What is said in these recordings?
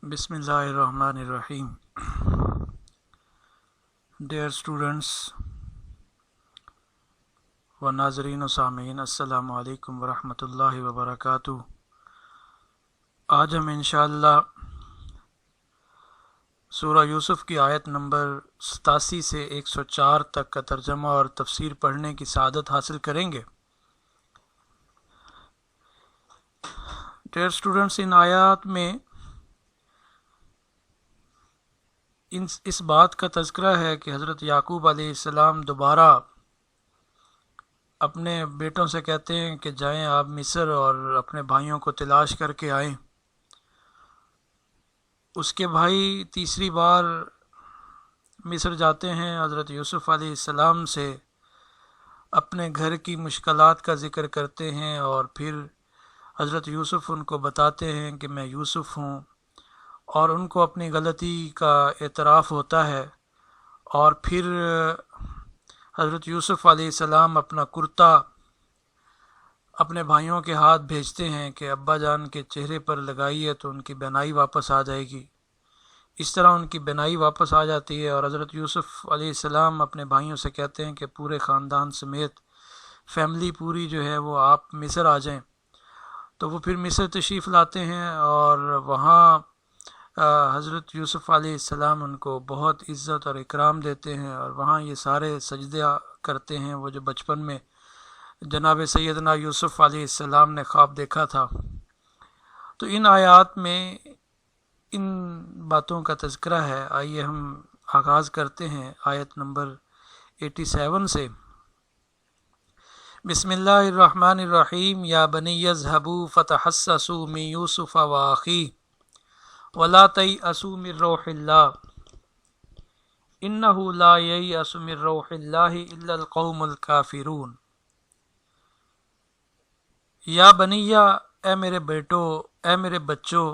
Bismillahirrahmanirrahim. Dear students و ناظرین و سامعین، السلام علیکم ورحمۃ اللہ وبرکاتہ۔ آج ہم انشاءاللہ سورہ یوسف کی آیت نمبر 87 سے 104 تک کا ترجمہ اور تفسیر پڑھنے کی سعادت حاصل کریں گے۔ ڈیئر اسٹوڈنٹس، ان آیات میں اس بات کا تذکرہ ہے کہ حضرت یعقوب علیہ السلام دوبارہ اپنے بیٹوں سے کہتے ہیں کہ جائیں آپ مصر اور اپنے بھائیوں کو تلاش کر کے آئیں۔ اس کے بھائی تیسری بار مصر جاتے ہیں، حضرت یوسف علیہ السلام سے اپنے گھر کی مشکلات کا ذکر کرتے ہیں، اور پھر حضرت یوسف ان کو بتاتے ہیں کہ میں یوسف ہوں، اور ان کو اپنی غلطی کا اعتراف ہوتا ہے۔ اور پھر حضرت یوسف علیہ السلام اپنا کرتا اپنے بھائیوں کے ہاتھ بھیجتے ہیں کہ ابا جان کے چہرے پر لگائیے تو ان کی بینائی واپس آ جائے گی۔ اس طرح ان کی بینائی واپس آ جاتی ہے، اور حضرت یوسف علیہ السلام اپنے بھائیوں سے کہتے ہیں کہ پورے خاندان سمیت فیملی پوری جو ہے وہ آپ مصر آ جائیں۔ تو وہ پھر مصر تشریف لاتے ہیں، اور وہاں حضرت یوسف علیہ السلام ان کو بہت عزت اور اکرام دیتے ہیں، اور وہاں یہ سارے سجدہ کرتے ہیں وہ جو بچپن میں جناب سیدنا یوسف علیہ السلام نے خواب دیکھا تھا۔ تو ان آیات میں ان باتوں کا تذکرہ ہے۔ آئیے ہم آغاز کرتے ہیں آیت نمبر 87 سے۔ بسم اللہ الرحمن الرحیم۔ یا بنی اذهبوا فتحسسوا من یوسف واخیہ ولا تیأسوا من روح اللہ انہ لا ییأس من روح اللہ الا القوم الکافرون۔ یا بنیہ، اے میرے بیٹو، اے میرے بچوں،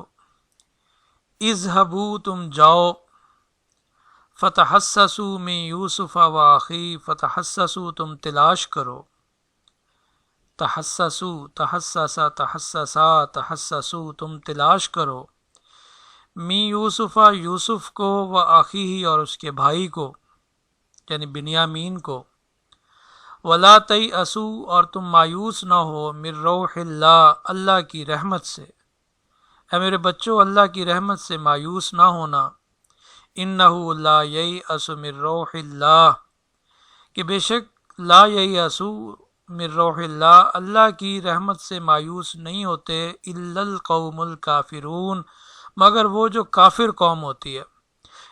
اذهبوا تم جاؤ، فتحسسوا من یوسف واخیہ، فتحسسوا تم تلاش کرو، تحسسوا تحسسا تحسسا تحسسوا تم تلاش کرو، می یوسف یوسف کو، و آخیہ اور اس کے بھائی کو یعنی بنیامین کو، ولا تیأسوا اور تم مایوس نہ ہو، من روح اللہ اللہ کی رحمت سے۔ اے میرے بچوں، اللہ کی رحمت سے مایوس نہ ہونا۔ انہ لا ییأس من روح اللہ، کہ بے شک لا ییأس من روح اللہ اللہ کی رحمت سے مایوس نہیں ہوتے، الا القوم الکافرون مگر وہ جو کافر قوم ہوتی ہے،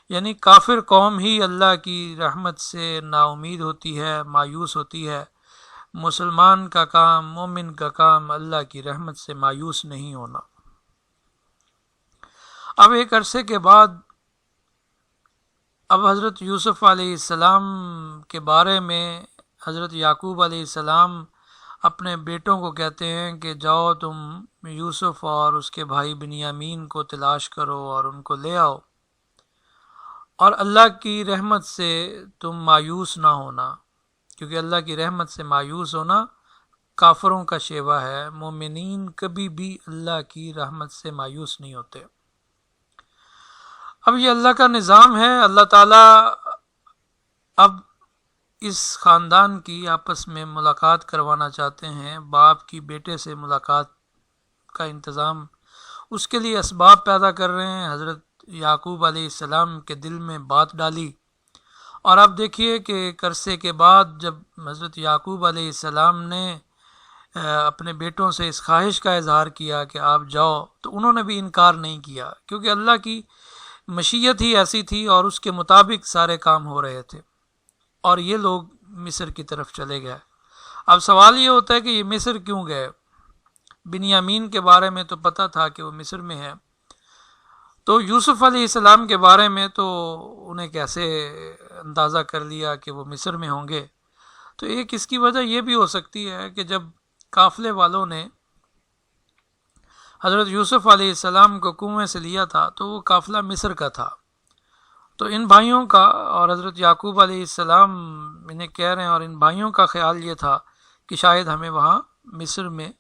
یعنی کافر قوم ہی اللہ کی رحمت سے نا امید ہوتی ہے، مایوس ہوتی ہے۔ مسلمان کا کام، مومن کا کام اللہ کی رحمت سے مایوس نہیں ہونا۔ اب ایک عرصے کے بعد اب حضرت یوسف علیہ السلام کے بارے میں حضرت یعقوب علیہ السلام اپنے بیٹوں کو کہتے ہیں کہ جاؤ تم یوسف اور اس کے بھائی بنیامین کو تلاش کرو اور ان کو لے آؤ، اور اللہ کی رحمت سے تم مایوس نہ ہونا، کیونکہ اللہ کی رحمت سے مایوس ہونا کافروں کا شیوہ ہے۔ مومنین کبھی بھی اللہ کی رحمت سے مایوس نہیں ہوتے۔ اب یہ اللہ کا نظام ہے۔ اللہ تعالیٰ اب اس خاندان کی آپس میں ملاقات کروانا چاہتے ہیں، باپ کی بیٹے سے ملاقات کا انتظام اس کے لیے اسباب پیدا کر رہے ہیں۔ حضرت یعقوب علیہ السلام کے دل میں بات ڈالی، اور اب دیکھیے کہ ایک عرصے کے بعد جب حضرت یعقوب علیہ السلام نے اپنے بیٹوں سے اس خواہش کا اظہار کیا کہ آپ جاؤ، تو انہوں نے بھی انکار نہیں کیا، کیونکہ اللہ کی مشیت ہی ایسی تھی اور اس کے مطابق سارے کام ہو رہے تھے، اور یہ لوگ مصر کی طرف چلے گئے۔ اب سوال یہ ہوتا ہے کہ یہ مصر کیوں گئے؟ بنیامین کے بارے میں تو پتہ تھا کہ وہ مصر میں ہے، تو یوسف علیہ السلام کے بارے میں تو انہیں کیسے اندازہ کر لیا کہ وہ مصر میں ہوں گے؟ تو ایک اس کی وجہ یہ بھی ہو سکتی ہے کہ جب قافلے والوں نے حضرت یوسف علیہ السلام کو کنویں سے لیا تھا تو وہ قافلہ مصر کا تھا، تو ان بھائیوں کا اور حضرت یعقوب علیہ السلام انہیں کہہ رہے ہیں، اور ان بھائیوں کا خیال یہ تھا کہ شاید ہمیں وہاں مصر میں،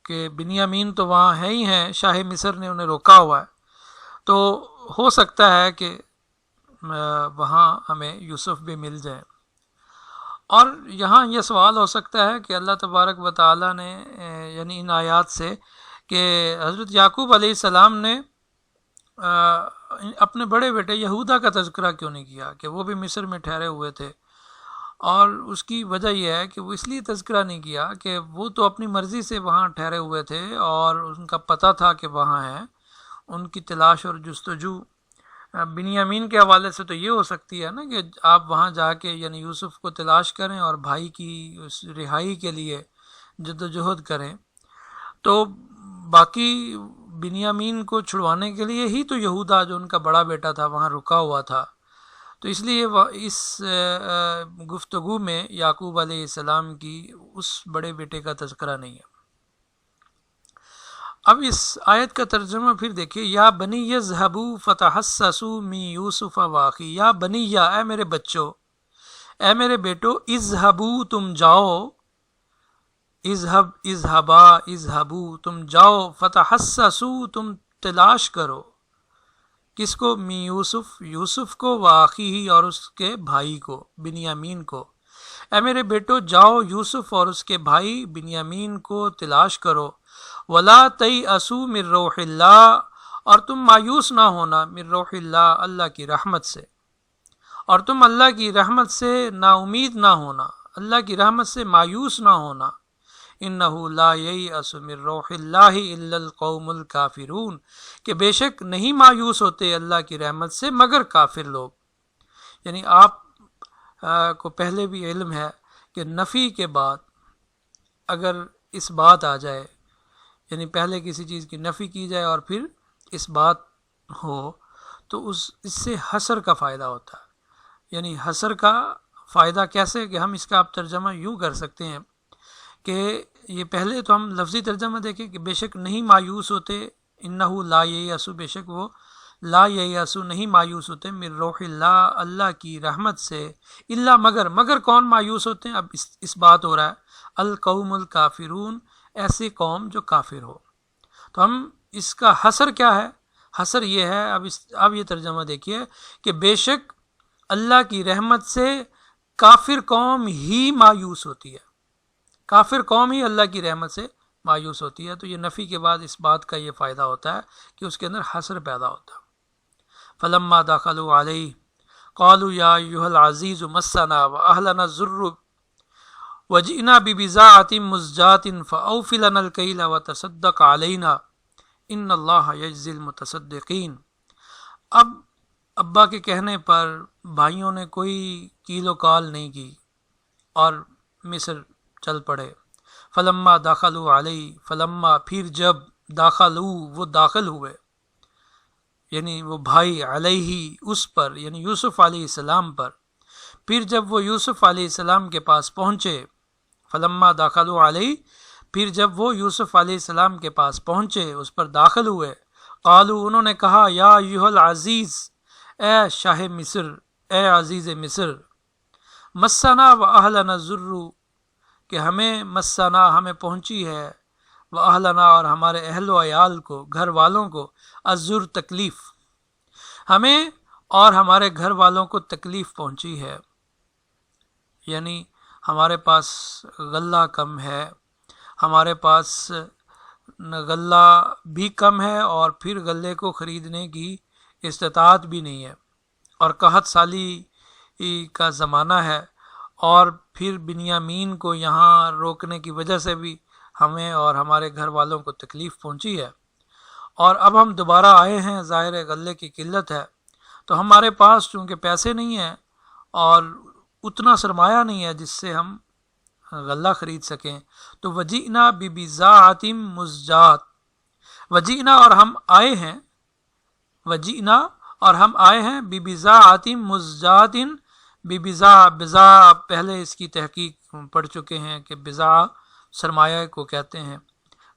کہ بنیامین تو وہاں ہے ہی ہیں، شاہ مصر نے انہیں روکا ہوا ہے، تو ہو سکتا ہے کہ وہاں ہمیں یوسف بھی مل جائے۔ اور یہاں یہ سوال ہو سکتا ہے کہ اللہ تبارک و تعالیٰ نے یعنی ان آیات سے کہ حضرت یعقوب علیہ السلام نے اپنے بڑے بیٹے یہودا کا تذکرہ کیوں نہیں کیا کہ وہ بھی مصر میں ٹھہرے ہوئے تھے، اور اس کی وجہ یہ ہے کہ وہ اس لیے تذکرہ نہیں کیا کہ وہ تو اپنی مرضی سے وہاں ٹھہرے ہوئے تھے اور ان کا پتہ تھا کہ وہاں ہیں، ان کی تلاش اور جستجو بنیامین کے حوالے سے تو یہ ہو سکتی ہے نا کہ آپ وہاں جا کے یعنی یوسف کو تلاش کریں اور بھائی کی اس رہائی کے لیے جدوجہد کریں، تو باقی بنیامین کو چھڑوانے کے لیے ہی تو یہودا جو ان کا بڑا بیٹا تھا وہاں رکا ہوا تھا، تو اس لیے اس گفتگو میں یعقوب علیہ السلام کی اس بڑے بیٹے کا تذکرہ نہیں ہے۔ اب اس آیت کا ترجمہ پھر دیکھیے، یا بنی یذهبوا فتحسسوا من یوسف واخی، یا بنی، یا اے میرے بچوں، اے میرے بیٹو، اذهبوا تم جاؤ، اذهبوا تم جاؤ، فتحسسوا تم تلاش کرو، کس کو؟ من یوسف، یوسف کو، واخی اور اس کے بھائی کو، بنیامین کو۔ اے میرے بیٹو جاؤ یوسف اور اس کے بھائی بنیامین کو تلاش کرو، ولا تیأسوا من روح اللہ، اور تم مایوس نہ ہونا، من روح اللہ، اللہ کی رحمت سے، اور تم اللہ کی رحمت سے نا امید نہ ہونا، اللہ کی رحمت سے مایوس نہ ہونا۔ انہ لا ییأس من روح اللہ الا القوم الکافرون، کہ بے شک نہیں مایوس ہوتے اللہ کی رحمت سے مگر کافر لوگ۔ یعنی آپ کو پہلے بھی علم ہے کہ نفی کے بعد اگر اس بات آ جائے، یعنی پہلے کسی چیز کی نفی کی جائے اور پھر اس بات ہو، تو اس سے حصر کا فائدہ ہوتا ہے۔ یعنی حصر کا فائدہ کیسے کہ ہم اس کا آپ ترجمہ یوں کر سکتے ہیں کہ یہ پہلے تو ہم لفظی ترجمہ دیکھیں کہ بے شک نہیں مایوس ہوتے، انہ لا ییأس، بے شک وہ لا ییأس نہیں مایوس ہوتے، من روح اللہ، اللہ کی رحمت سے، الا مگر کون مایوس ہوتے ہیں؟ اب اس بات ہو رہا ہے القوم الکافرون، ایسی قوم جو کافر ہو۔ تو ہم اس کا حصر کیا ہے؟ حصر یہ ہے، اب یہ ترجمہ دیکھیے کہ بے شک اللہ کی رحمت سے کافر قوم ہی مایوس ہوتی ہے، کافر قوم ہی اللہ کی رحمت سے مایوس ہوتی ہے۔ تو یہ نفی کے بعد اس بات کا یہ فائدہ ہوتا ہے کہ اس کے اندر حصر پیدا ہوتا ہے۔ فلما دخلوا علیہ قالوا یا ایھا العزیز مسنا واہلنا الضر وجئنا ببضاعۃ مزجاۃ فاوف لنا الکیل وتصدق علینا ان اللہ یجزی المتصدقین۔ اب ابا کے کہنے پر بھائیوں نے کوئی کیل و کال نہیں کی اور مصر چل پڑے۔ فلما دخلوا علیہ، فلما پھر جب، داخلوا وہ داخل ہوئے، یعنی وہ بھائی، علیہ اس پر یعنی یوسف علیہ السلام پر، پھر جب وہ یوسف علیہ السلام کے پاس پہنچے، فلما داخلوا علیہ پھر جب وہ یوسف علیہ السلام کے پاس پہنچے، اس پر داخل ہوئے، قالوا انہوں نے کہا، یا ایھا العزیز، اے شاہ مصر، اے عزیز مصر، مسنا واہلنا الضر، کہ ہمیں مسنا ہمیں پہنچی ہے، واہلنا اور ہمارے اہل و عیال کو، گھر والوں کو، الضر تکلیف، ہمیں اور ہمارے گھر والوں کو تکلیف پہنچی ہے، یعنی ہمارے پاس غلہ کم ہے، ہمارے پاس غلہ بھی کم ہے اور پھر غلے کو خریدنے کی استطاعت بھی نہیں ہے، اور قحط سالی کا زمانہ ہے، اور پھر بنیامین کو یہاں روکنے کی وجہ سے بھی ہمیں اور ہمارے گھر والوں کو تکلیف پہنچی ہے، اور اب ہم دوبارہ آئے ہیں، ظاہر ہے غلے کی قلت ہے، تو ہمارے پاس چونکہ پیسے نہیں ہیں اور اتنا سرمایہ نہیں ہے جس سے ہم غلہ خرید سکیں، تو وجئنا ببضاعۃ مزجاۃ، وجئنا اور ہم آئے ہیں، وجئنا اور ہم آئے ہیں، ببضاعۃ مزجاۃ، بضاع پہلے اس کی تحقیق پڑھ چکے ہیں کہ بضاع سرمایہ کو کہتے ہیں،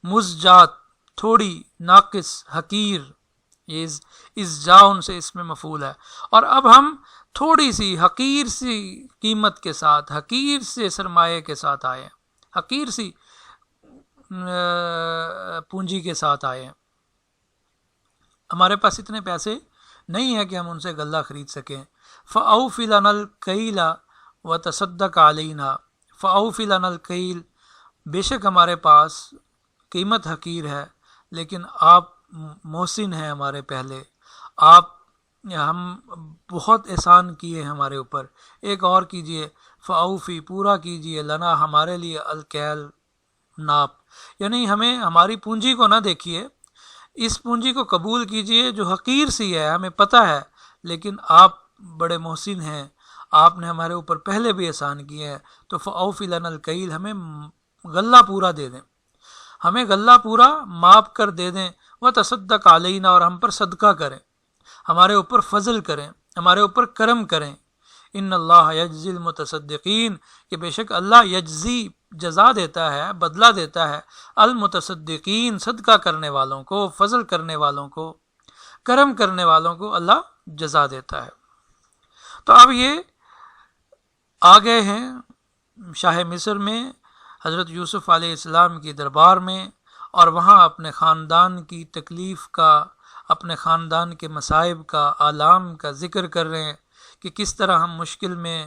مزجات تھوڑی، ناقص، حقیر، یہ ازجاء سے اس میں مفعول ہے، اور اب ہم تھوڑی سی حقیر سی قیمت کے ساتھ، حقیر سے سرمایہ کے ساتھ آئے ہیں، حقیر سی پونجی کے ساتھ آئے ہیں۔ ہمارے پاس اتنے پیسے نہیں ہیں کہ ہم ان سے غلہ خرید سکیں۔ فَأَوْفِ لَنَا الْكَيْلَ وَتَصَدَّقْ عَلَيْنَا، فَأَوْفِ لَنَا الْكَيْلَ، بے شک ہمارے پاس قیمت حقیر ہے لیکن آپ محسن ہیں ہمارے پہلے، آپ ہم بہت احسان کیے ہمارے اوپر، ایک اور کیجئے، فَأَوْفِ پورا کیجئے، لنا ہمارے لیے، الکیل ناپ، یعنی ہمیں ہماری پونجی کو نہ دیکھیے، اس پونجی کو قبول کیجئے جو حقیر سی ہے، ہمیں پتہ ہے، لیکن آپ بڑے محسن ہیں، آپ نے ہمارے اوپر پہلے بھی احسان کیے ہیں، تو فَأَوْفِ لَنَا الْكَيْلَ، ہمیں غلہ پورا دے دیں، ہمیں غلہ پورا ماپ کر دے دیں، وَتَصَدَّقْ عَلَيْنَا، اور ہم پر صدقہ کریں، ہمارے اوپر فضل کریں، ہمارے اوپر کرم کریں۔ ان اللہ یجزی المتصدقین، کہ بے شک اللہ یجزی جزا دیتا ہے، بدلہ دیتا ہے، المتصدقین صدقہ کرنے والوں کو، فضل کرنے والوں کو، کرم کرنے والوں کو اللہ جزا دیتا ہے۔ تو اب یہ آ گئے ہیں شاہ مصر میں، حضرت یوسف علیہ السلام کی دربار میں، اور وہاں اپنے خاندان کی تکلیف کا، اپنے خاندان کے مصائب کا، آلام کا ذکر کر رہے ہیں کہ کس طرح ہم مشکل میں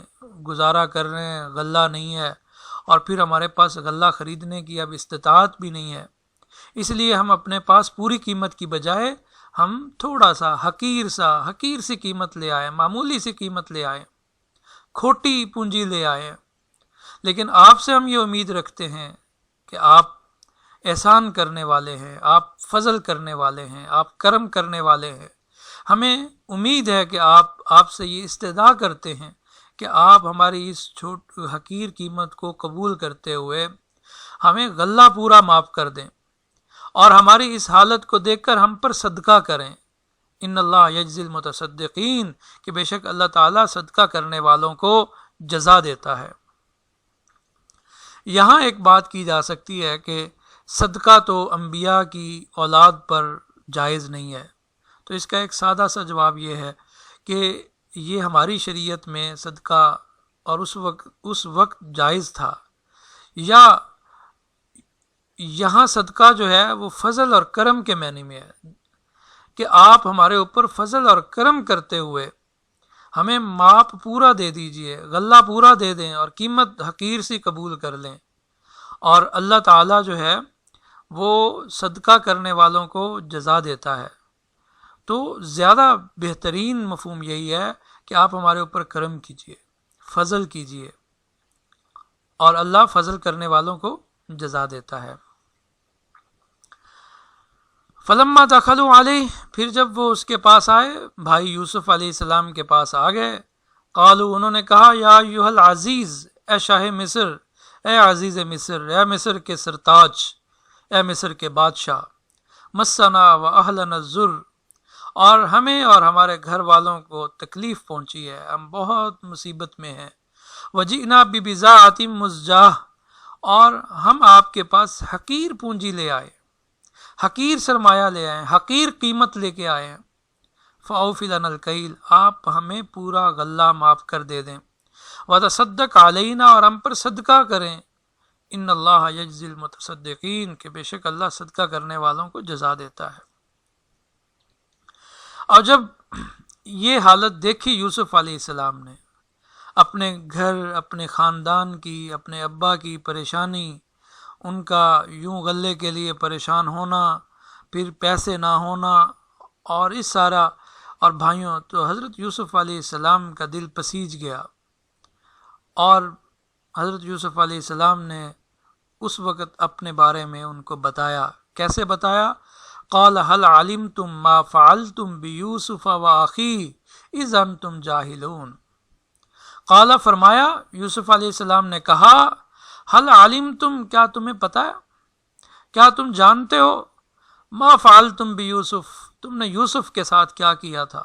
گزارا کر رہے ہیں، غلہ نہیں ہے، اور پھر ہمارے پاس غلہ خریدنے کی اب استطاعت بھی نہیں ہے، اس لیے ہم اپنے پاس پوری قیمت کی بجائے ہم تھوڑا سا حقیر سی قیمت لے آئے، معمولی سی قیمت لے آئے، کھوٹی پونجی لے آئے، لیکن آپ سے ہم یہ امید رکھتے ہیں کہ آپ احسان کرنے والے ہیں، آپ فضل کرنے والے ہیں، آپ کرم کرنے والے ہیں، ہمیں امید ہے کہ آپ سے یہ استدعا کرتے ہیں کہ آپ ہماری اس حقیر قیمت کو قبول کرتے ہوئے ہمیں غلہ پورا معاف کر دیں، اور ہماری اس حالت کو دیکھ کر ہم پر صدقہ کریں۔ ان اللہ یجزی المتصدقین، کہ بے شک اللہ تعالیٰ صدقہ کرنے والوں کو جزا دیتا ہے۔ یہاں ایک بات کی جا سکتی ہے کہ صدقہ تو انبیاء کی اولاد پر جائز نہیں ہے، تو اس کا ایک سادہ سا جواب یہ ہے کہ یہ ہماری شریعت میں صدقہ اور اس وقت جائز تھا، یا یہاں صدقہ جو ہے وہ فضل اور کرم کے معنی میں ہے کہ آپ ہمارے اوپر فضل اور کرم کرتے ہوئے ہمیں ماپ پورا دے دیجئے، غلہ پورا دے دیں، اور قیمت حقیر سی قبول کر لیں، اور اللہ تعالیٰ جو ہے وہ صدقہ کرنے والوں کو جزا دیتا ہے۔ تو زیادہ بہترین مفہوم یہی ہے کہ آپ ہمارے اوپر کرم کیجئے، فضل کیجئے، اور اللہ فضل کرنے والوں کو جزا دیتا ہے۔ فلما دخلوا علیہ، پھر جب وہ اس کے پاس آئے، بھائی یوسف علیہ السلام کے پاس آ گئے، قالوا انہوں نے کہا، یا ایھا العزیز، اے شاہ مصر، اے عزیز مصر، اے مصر کے سرتاج، اے مصر کے بادشاہ، مسنا و اہلنا الضر، اور ہمیں اور ہمارے گھر والوں کو تکلیف پہنچی ہے، ہم بہت مصیبت میں ہیں، وجئنا ببضاعۃ مزجاہ، اور ہم آپ کے پاس حقیر پونجی لے آئے، حقیر سرمایہ لے آئے، حقیر قیمت لے کے آئے ہیں، فَأَوْفِ لَنَا الْكَيْلَ، آپ ہمیں پورا غلہ معاف کر دے دیں، وَتَصَدَّقْ عَلَيْنَا، اور ہم پر صدقہ کریں، ان اللہ یجزی المتصدقین، کہ بے شک اللہ صدقہ کرنے والوں کو جزا دیتا ہے۔ اور جب یہ حالت دیکھی یوسف علیہ السلام نے، اپنے گھر، اپنے خاندان کی، اپنے ابا کی پریشانی، ان کا یوں غلے کے لیے پریشان ہونا، پھر پیسے نہ ہونا، اور اس سارا، اور بھائیوں، تو حضرت یوسف علیہ السلام کا دل پسیج گیا، اور حضرت یوسف علیہ السلام نے اس وقت اپنے بارے میں ان کو بتایا۔ کیسے بتایا؟ قال هل علمتم ما فعلتم بیوسف واخیہ اذ انتم جاہلون، قال فرمایا، یوسف علیہ السلام نے کہا، هل علمتم، کیا تمہیں پتہ ہے، کیا تم جانتے ہو، ما فعلتم بیوسف، تم نے یوسف کے ساتھ کیا کیا تھا،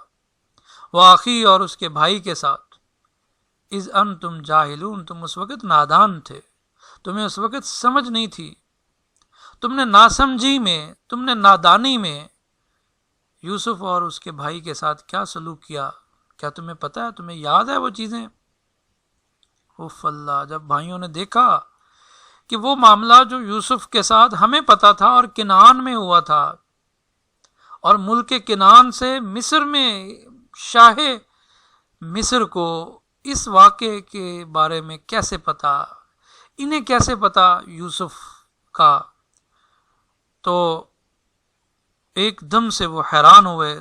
واخی، اور اس کے بھائی کے ساتھ، اذ انتم جاہلون، تم اس وقت نادان تھے، تمہیں اس وقت سمجھ نہیں تھی، تم نے ناسمجھی میں، تم نے نادانی میں یوسف اور اس کے بھائی کے ساتھ کیا سلوک کیا، کیا تمہیں پتہ ہے، تمہیں یاد ہے وہ چیزیں؟ اوف اللہ، جب بھائیوں نے دیکھا کہ وہ معاملہ جو یوسف کے ساتھ ہمیں پتہ تھا اور کنعان میں ہوا تھا، اور ملک کنعان سے مصر میں شاہ مصر کو اس واقعے کے بارے میں کیسے پتا، انہیں کیسے پتا یوسف کا؟ تو ایک دم سے وہ حیران ہوئے،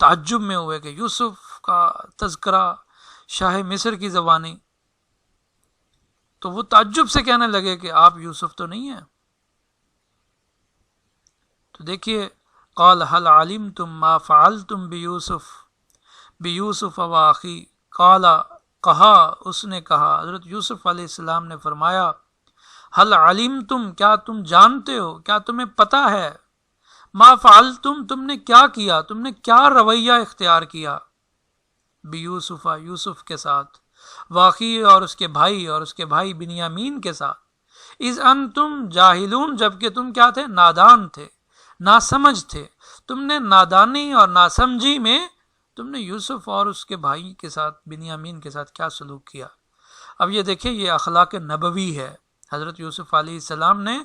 تعجب میں ہوئے کہ یوسف کا تذکرہ شاہ مصر کی زبانی. تو وہ تعجب سے کہنے لگے کہ آپ یوسف تو نہیں ہیں. تو دیکھیے، قال هل علمتم ما فعلتم بیوسف واخی، قال، کہا، اس نے کہا، حضرت یوسف علیہ السلام نے فرمایا، حل علمتم، کیا تم جانتے ہو، کیا تمہیں پتہ ہے، ما فعلتم، تم نے کیا کیا، تم نے کیا رویہ اختیار کیا، بیوسف، یوسف کے ساتھ، واخی، اور اس کے بھائی بنیامین کے ساتھ، اذ انتم جاہلون، جبکہ تم کیا تھے، نادان تھے، ناسمجھ تھے. تم نے نادانی اور ناسمجھی میں تم نے یوسف اور اس کے بھائی کے ساتھ، بنیامین کے ساتھ کیا سلوک کیا. اب یہ دیکھیں، یہ اخلاق نبوی ہے. حضرت یوسف علیہ السلام نے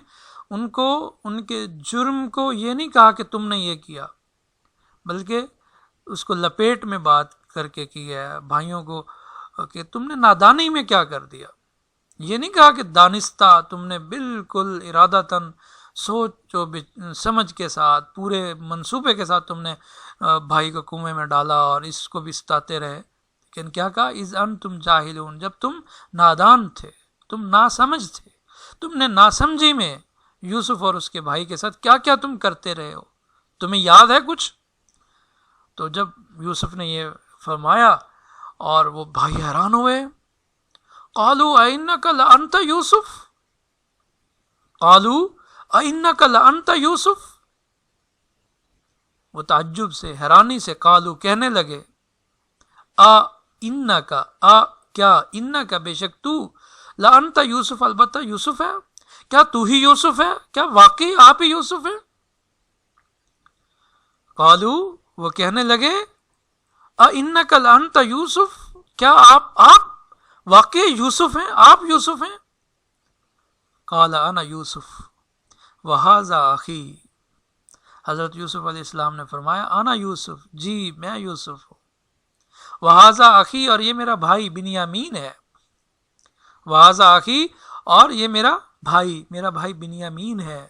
ان کو، ان کے جرم کو یہ نہیں کہا کہ تم نے یہ کیا، بلکہ اس کو لپیٹ میں بات کر کے کی ہے بھائیوں کو کہ تم نے نادانی میں کیا کر دیا. یہ نہیں کہا کہ دانستہ، تم نے بالکل ارادتاً، سوچ و سمجھ کے ساتھ، پورے منصوبے کے ساتھ تم نے بھائی کو کنویں میں ڈالا اور اس کو بھی ستاتے رہے. لیکن کیا کہا، اذ انتم جاہلون، جب تم نادان تھے، تم ناسمجھ تھے، تم نے ناسمجھی میں یوسف اور اس کے بھائی کے ساتھ کیا کیا تم کرتے رہے ہو، تمہیں یاد ہے کچھ؟ تو جب یوسف نے یہ فرمایا اور وہ بھائی حیران ہوئے، قالوا اِنَّكَ لَأَنْتَ یوسف، قالوا اِنَّكَ لَأَنْتَ یوسف، وہ تعجب سے، حیرانی سے، قالو، کہنے لگے، اِنَّكَ، کیا، اِنَّكَ، بے شک تو، لَأَنْتَ یوسف، البتہ یوسف ہے، کیا تو ہی یوسف ہے، کیا واقعی آپ ہی یوسف ہیں؟ قالو، وہ کہنے لگے، اِنَّكَ لَأَنْتَ یوسف، کیا آپ واقعی یوسف ہیں، آپ یوسف ہیں؟ قال انا یوسف وہذا اخی، حضرت یوسف علیہ السلام نے فرمایا، انا یوسف، جی میں یوسف ہوں، وہذا اخی، اور یہ میرا بھائی بنیامین ہے، وہذا اخی، اور یہ میرا بھائی بنیامین ہے،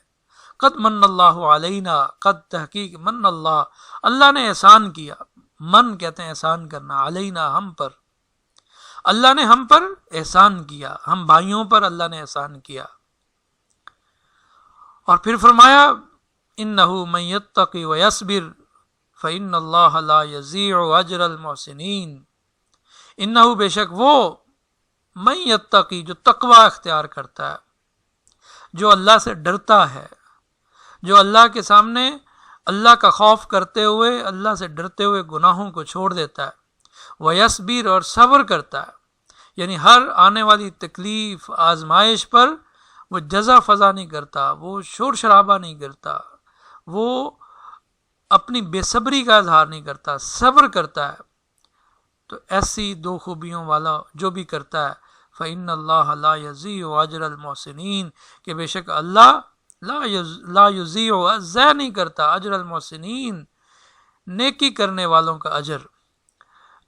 قد من اللہ علینا، قد، تحقیق، من اللہ، اللہ نے احسان کیا، من کہتے ہیں احسان کرنا، علینا، ہم پر، اللہ نے ہم پر احسان کیا، ہم بھائیوں پر اللہ نے احسان کیا. اور پھر فرمایا، انہ من یتقی ویصبر فإن اللہ لا یضیع اجر المحسنین، انہ، بے شک وہ، من یتقی، جو تقوی اختیار کرتا ہے، جو اللہ سے ڈرتا ہے، جو اللہ کے سامنے اللہ کا خوف کرتے ہوئے، اللہ سے ڈرتے ہوئے گناہوں کو چھوڑ دیتا ہے، ویصبر، اور صبر کرتا ہے، یعنی ہر آنے والی تکلیف، آزمائش پر وہ جزا فضا نہیں کرتا، وہ شور شرابہ نہیں کرتا، وہ اپنی بے صبری کا اظہار نہیں کرتا، صبر کرتا ہے. تو ایسی دو خوبیوں والا جو بھی کرتا ہے، فإن اللہ لا یضیع اجر المحسنین، کہ بے شک اللہ لا یضیع، ضائع نہیں کرتا، اجر المحسنین، نیکی کرنے والوں کا اجر،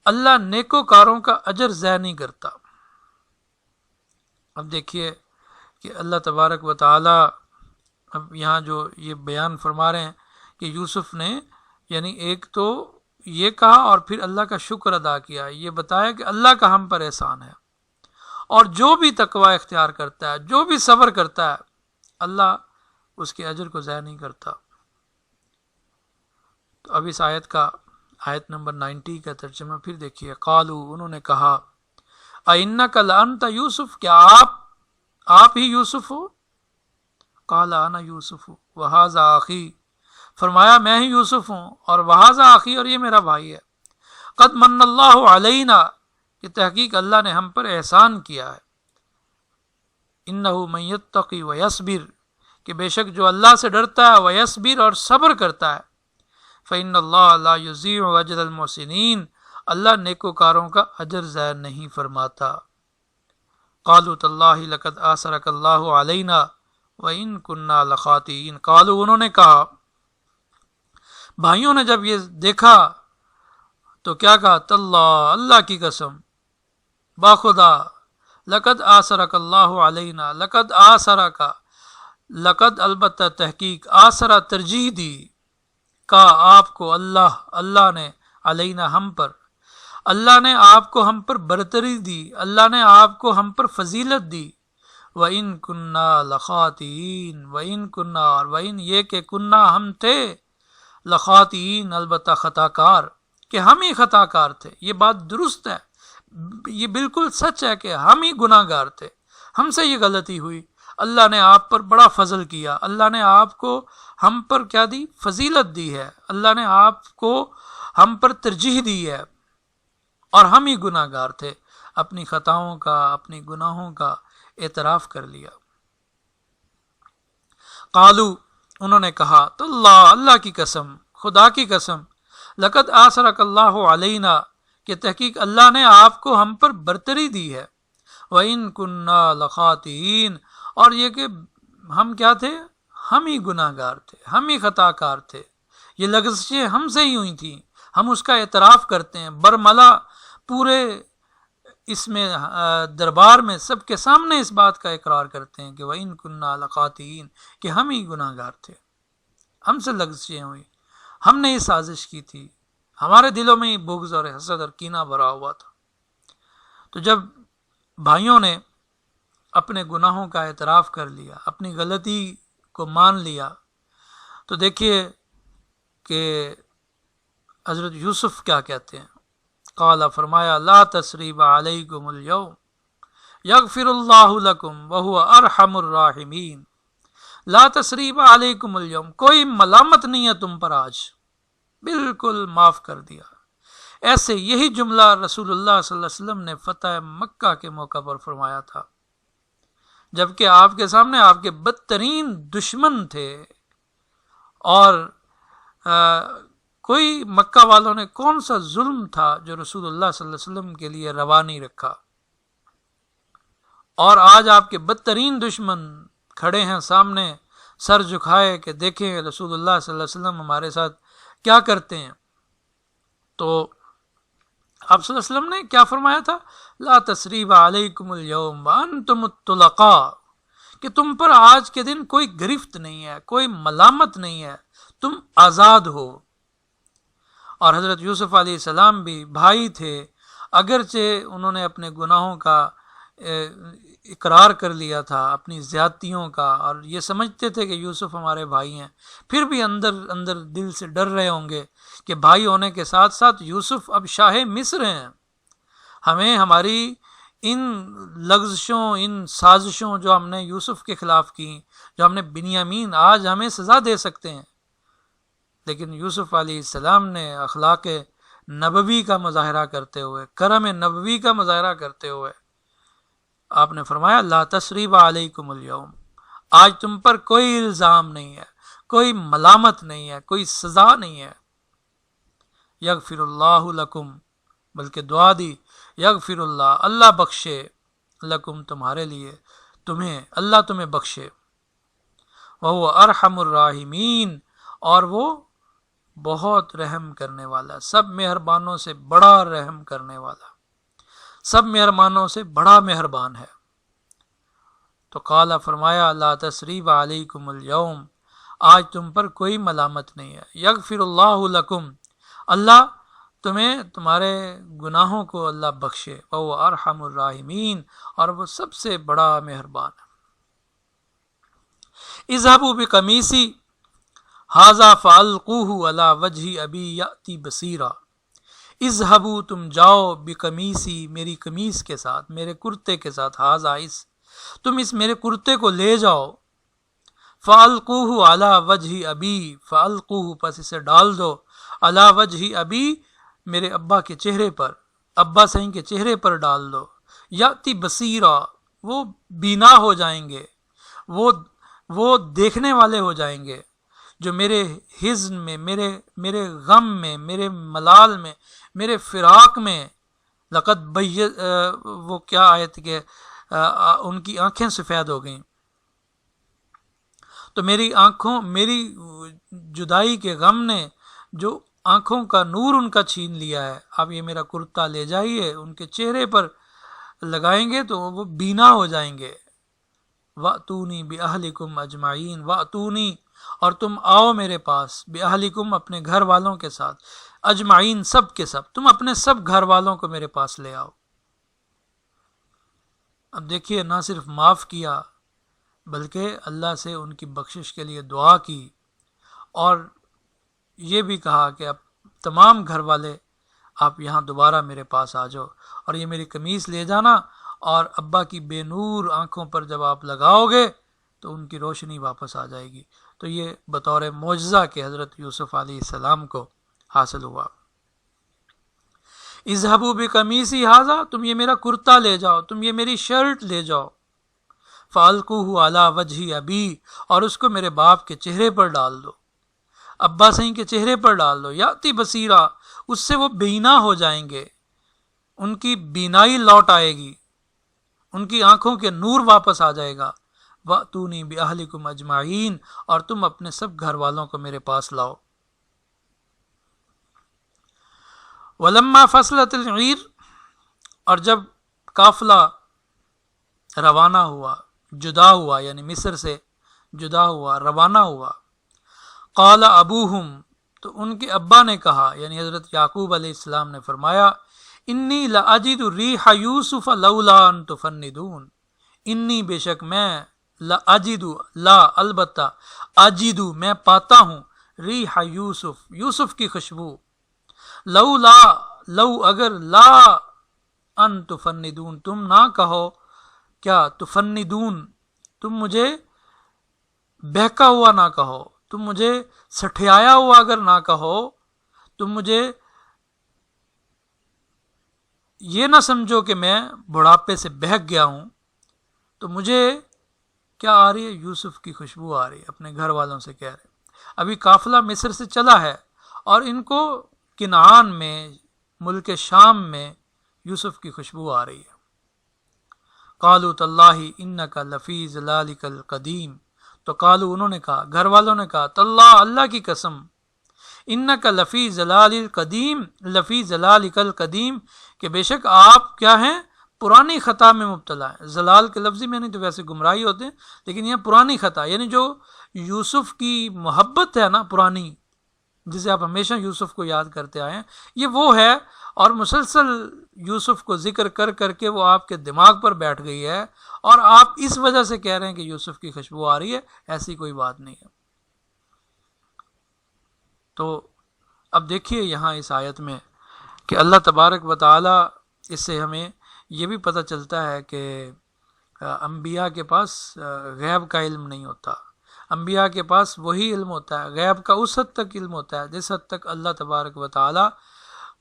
اللہ نیکوکاروں کا اجر ضائع نہیں کرتا. اب دیکھیے کہ اللہ تبارک و تعالی اب یہاں جو یہ بیان فرما رہے ہیں کہ یوسف نے، یعنی ایک تو یہ کہا اور پھر اللہ کا شکر ادا کیا، یہ بتایا کہ اللہ کا ہم پر احسان ہے، اور جو بھی تقوی اختیار کرتا ہے، جو بھی صبر کرتا ہے، اللہ اس کے اجر کو ضائع نہیں کرتا. تو اب اس آیت نمبر 90 کا ترجمہ پھر دیکھیے، قالو، انہوں نے کہا، اِنَّكَ لَأَنْتَ یوسف، کیا آپ ہی یوسف ہو؟ قال انا یوسف وہذا اخی، فرمایا میں ہی یوسف ہوں، اور وہذا اخی، اور یہ میرا بھائی ہے، قد من اللہ علینا، کہ تحقیق اللہ نے ہم پر احسان کیا ہے، انہ من یتقی ویصبر، کہ بے شک جو اللہ سے ڈرتا ہے، ویصبر، اور صبر کرتا ہے، فإن اللہ لا یضیع اجر المحسنین، اللہ نیکوکاروں کا اجر ضائع نہیں فرماتا. قالوا تاللہ لقد آثرک اللہ علینا وإن كنا لخاطئین، قالوا، انہوں نے کہا، بھائیوں نے جب یہ دیکھا تو کیا کہا؟ تاللہ، اللہ کی قسم، باخدا، لقد آثرک اللہ علینا، لقد آثرک، لقد البتہ تحقیق، آثرہ ترجیح دی، کا آپ کو اللہ نے، علینا ہم پر، اللہ نے آپ کو ہم پر برتری دی، اللہ نے آپ کو ہم پر فضیلت دی۔ وَإِن كُنَّا لَخَاطِئِينَ، وَإِن كُنَّا، اور وَإِن یہ کہ کنّا ہم تھے، لَخَاطِئِينَ البتہ خطا کار، کہ ہم ہی خطا کار تھے۔ یہ بات درست ہے، یہ بالکل سچ ہے کہ ہم ہی گناہ گار تھے، ہم سے یہ غلطی ہوئی۔ اللہ نے آپ پر بڑا فضل کیا، اللہ نے آپ کو ہم پر کیا دی؟ فضیلت دی ہے، اللہ نے آپ کو ہم پر ترجیح دی ہے، اور ہم ہی گناہ گار تھے۔ اپنی خطاؤں کا، اپنی گناہوں کا اعتراف کر لیا۔ قالو، انہوں نے کہا، تو اللہ کی قسم، خدا کی قسم، لقد آثرک اللہ علینا، کہ تحقیق اللہ نے آپ کو ہم پر برتری دی ہے۔ وَإِن كُنَّا لَخَاطِئِينَ، اور یہ کہ ہم کیا تھے؟ ہم ہی گناہ گار تھے، ہم ہی خطا کار تھے، یہ لغزشیں ہم سے ہی ہوئی تھیں، ہم اس کا اعتراف کرتے ہیں، برملا پورے اس میں دربار میں سب کے سامنے اس بات کا اقرار کرتے ہیں کہ وَإِن كُنَّا لَخَاطِئِينَ، کہ ہم ہی گناہ گار تھے، ہم سے لغزشیں ہوئی، ہم نے یہ سازش کی تھی، ہمارے دلوں میں بغض اور حسد اور کینہ بھرا ہوا تھا۔ تو جب بھائیوں نے اپنے گناہوں کا اعتراف کر لیا، اپنی غلطی کو مان لیا، تو دیکھیے کہ حضرت یوسف کیا کہتے ہیں۔ قال، فرمایا، لا تثریب علیکم اليوم یغفر اللہ لکم وہو ارحم الراحمین۔ لا تثریب علیکم اليوم، کوئی ملامت نہیں ہے تم پر آج، بالکل معاف کر دیا۔ ایسے یہی جملہ رسول اللہ صلی اللہ علیہ وسلم نے فتح مکہ کے موقع پر فرمایا تھا، جبکہ آپ کے سامنے آپ کے بدترین دشمن تھے، اور کوئی مکہ والوں نے کون سا ظلم تھا جو رسول اللہ صلی اللہ علیہ وسلم کے لیے روا نہیں رکھا، اور آج آپ کے بدترین دشمن کھڑے ہیں سامنے سر جھکائے کہ دیکھیں رسول اللہ صلی اللہ علیہ وسلم ہمارے ساتھ کیا کرتے ہیں۔ تو آپ صلی اللہ علیہ وسلم نے کیا فرمایا تھا؟ لا تثریب علیکم اليوم وانتم الطلقاء، کہ تم پر آج کے دن کوئی گرفت نہیں ہے، کوئی ملامت نہیں ہے، تم آزاد ہو۔ اور حضرت یوسف علیہ السلام بھی بھائی تھے، اگرچہ انہوں نے اپنے گناہوں کا اقرار کر لیا تھا، اپنی زیادتیوں کا، اور یہ سمجھتے تھے کہ یوسف ہمارے بھائی ہیں، پھر بھی اندر اندر دل سے ڈر رہے ہوں گے کہ بھائی ہونے کے ساتھ ساتھ یوسف اب شاہ مصر ہیں، ہمیں ہماری ان لغزشوں، ان سازشوں جو ہم نے یوسف کے خلاف کی، جو ہم نے بنیامین، آج ہمیں سزا دے سکتے ہیں۔ لیکن یوسف علیہ السلام نے اخلاق نبوی کا مظاہرہ کرتے ہوئے، کرم نبوی کا مظاہرہ کرتے ہوئے آپ نے فرمایا، لا تثریب علیکم اليوم، آج تم پر کوئی الزام نہیں ہے، کوئی ملامت نہیں ہے، کوئی سزا نہیں ہے۔ یغفر اللہ لکم، بلکہ دعا دی، یغفر اللہ، اللہ بخشے، لکم تمہارے لیے، تمہیں، اللہ تمہیں بخشے، وہو ارحم الراحمین، اور وہ بہت رحم کرنے والا، سب مہربانوں سے بڑا رحم کرنے والا، سب مہربانوں سے بڑا مہربان ہے۔ تو قال، فرمایا، لا تثریب علیکم اليوم، آج تم پر کوئی ملامت نہیں ہے، یغفر اللہ لکم، اللہ تمہیں تمہارے گناہوں کو اللہ بخشے، وہ ارحم الراحمین، اور وہ سب سے بڑا مہربان ہے۔ اذهبوا بقمیصی ھذا فالقوہ علی وجہ ابی یأتی بصیرا، اذهبوا، تم جاؤ، بقمیصی، میری قمیص کے ساتھ، میرے کرتے کے ساتھ، ھذا، تم اس میرے کرتے کو لے جاؤ، فالقوہ علی وجہ ابی، فالقوہ، پس اسے ڈال دو، علی وجہ ابی، میرے ابا کے چہرے پر، ابا صحیح کے چہرے پر ڈال دو، یأتی بصیرا، وہ بینا ہو جائیں گے، وہ دیکھنے والے ہو جائیں گے، جو میرے حزن میں، میرے غم میں، میرے ملال میں، میرے فراق میں، لقد وہ کیا آیت کہ ان کی آنکھیں سفید ہو گئیں، تو میری آنکھوں، میری جدائی کے غم نے جو آنکھوں کا نور ان کا چھین لیا ہے، آپ یہ میرا کرتا لے جائیے، ان کے چہرے پر لگائیں گے تو وہ بینا ہو جائیں گے۔ وَأْتُونِي بِأَهْلِكُمْ أَجْمَعِينَ وَأْتُونِي، اور تم آؤ میرے پاس، بِأَهْلِكُمْ اپنے گھر والوں کے ساتھ، اجمعین سب کے سب، تم اپنے سب گھر والوں کو میرے پاس لے آؤ۔ اب دیکھیے، نہ صرف معاف کیا بلکہ اللہ سے ان کی بخشش کے لیے دعا کی، اور یہ بھی کہا کہ اب تمام گھر والے آپ یہاں دوبارہ میرے پاس آ جاؤ، اور یہ میری قمیص لے جانا، اور ابا کی بے نور آنکھوں پر جب آپ لگاؤ گے تو ان کی روشنی واپس آ جائے گی۔ تو یہ بطور معجزہ کے حضرت یوسف علیہ السلام کو حاصل ہوا۔ اذهبوا بقمیصی ھذا، تم یہ میرا کرتا لے جاؤ، تم یہ میری شرٹ لے جاؤ، فَأَلْقُوهُ عَلَى وَجْهِ أَبِي، اور اس کو میرے باپ کے چہرے پر ڈال دو، ابا صحیح کے چہرے پر ڈال دو، یاتی بصیرا، اس سے وہ بینا ہو جائیں گے، ان کی بینائی لوٹ آئے گی، ان کی آنکھوں کے نور واپس آ جائے گا۔ وَأْتُونِي بِأَهْلِكُمْ أَجْمَعِينَ، اور تم اپنے سب گھر والوں کو میرے پاس لاؤ۔ وَلَمَّا فَصْلَتِ الْعِيرُ، اور جب قافلہ روانہ ہوا، جدا ہوا، یعنی مصر سے جدا ہوا، روانہ ہوا، قال ابوہم، تو ان کے ابا نے کہا، یعنی حضرت یعقوب علیہ السلام نے فرمایا، انی لاجد ریح یوسف لولا ان تفندون، انی بے شک میں، لاجد، لا البتہ، اجد میں پاتا ہوں، ریح یوسف، یوسف کی خوشبو، لولا، لو اگر، لا ان تفندون، تم نہ کہو، کیا تفندون، تم مجھے بہکا ہوا نہ کہو، تم مجھے سٹھیایا ہوا اگر نہ کہو، تم مجھے یہ نہ سمجھو کہ میں بڑھاپے سے بہک گیا ہوں، تو مجھے کیا آ رہی ہے، یوسف کی خوشبو آ رہی ہے، اپنے گھر والوں سے کہہ رہے۔ ابھی قافلہ مصر سے چلا ہے اور ان کو کنعان میں، ملک شام میں یوسف کی خوشبو آ رہی ہے۔ قالوا تاللہ انک لفی ضلالک القدیم، تو قالوا، انہوں نے کہا، گھر والوں نے کہا، تاللہ، اللہ کی قسم، انک لفی ضلال القدیم، لفی ضلالک القدیم، کہ بے شک آپ کیا ہیں، پرانی خطا میں مبتلا ہے۔ زلال کے لفظی میں نہیں تو ویسے گمراہی ہوتے ہیں، لیکن یہ پرانی خطا، یعنی جو یوسف کی محبت ہے نا پرانی، جسے آپ ہمیشہ یوسف کو یاد کرتے آئے ہیں، یہ وہ ہے، اور مسلسل یوسف کو ذکر کر کر کے وہ آپ کے دماغ پر بیٹھ گئی ہے، اور آپ اس وجہ سے کہہ رہے ہیں کہ یوسف کی خوشبو آ رہی ہے، ایسی کوئی بات نہیں ہے۔ تو اب دیکھیے یہاں اس آیت میں کہ اللہ تبارک و تعالی، اس سے ہمیں یہ بھی پتہ چلتا ہے کہ انبیاء کے پاس غیب کا علم نہیں ہوتا، انبیاء کے پاس وہی علم ہوتا ہے، غیب کا اس حد تک علم ہوتا ہے جس حد تک اللہ تبارک و تعالی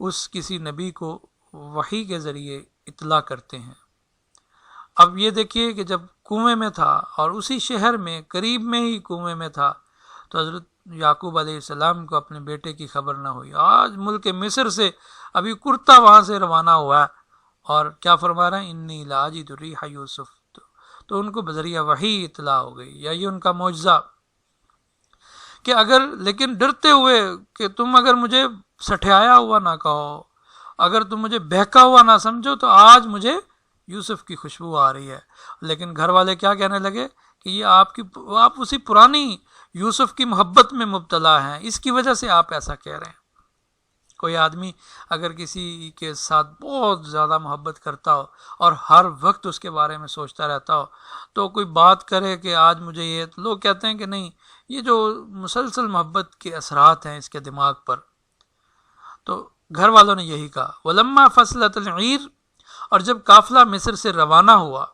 اس کسی نبی کو وحی کے ذریعے اطلاع کرتے ہیں۔ اب یہ دیکھیے کہ جب کنویں میں تھا اور اسی شہر میں قریب میں ہی کنویں میں تھا، تو حضرت یعقوب علیہ السلام کو اپنے بیٹے کی خبر نہ ہوئی۔ آج ملک مصر سے ابھی کرتا وہاں سے روانہ ہوا ہے، اور کیا فرما رہے ہیں، انی لاجد ریح یوسف، تو ان کو بذریعہ وحی اطلاع ہو گئی، یا یہ ان کا معجزہ کہ اگر، لیکن ڈرتے ہوئے کہ تم اگر مجھے سٹھیایا ہوا نہ کہو، اگر تم مجھے بہکا ہوا نہ سمجھو، تو آج مجھے یوسف کی خوشبو آ رہی ہے۔ لیکن گھر والے کیا کہنے لگے کہ یہ آپ اسی پرانی یوسف کی محبت میں مبتلا ہیں، اس کی وجہ سے آپ ایسا کہہ رہے ہیں۔ کوئی آدمی اگر کسی کے ساتھ بہت زیادہ محبت کرتا ہو اور ہر وقت اس کے بارے میں سوچتا رہتا ہو، تو کوئی بات کرے کہ آج مجھے یہ، لوگ کہتے ہیں کہ نہیں، یہ جو مسلسل محبت کے اثرات ہیں اس کے دماغ پر۔ تو گھر والوں نے یہی کہا، وَلَمَّا فَصْلَتِ الْعِيرُ، اور جب قافلہ مصر سے روانہ ہوا،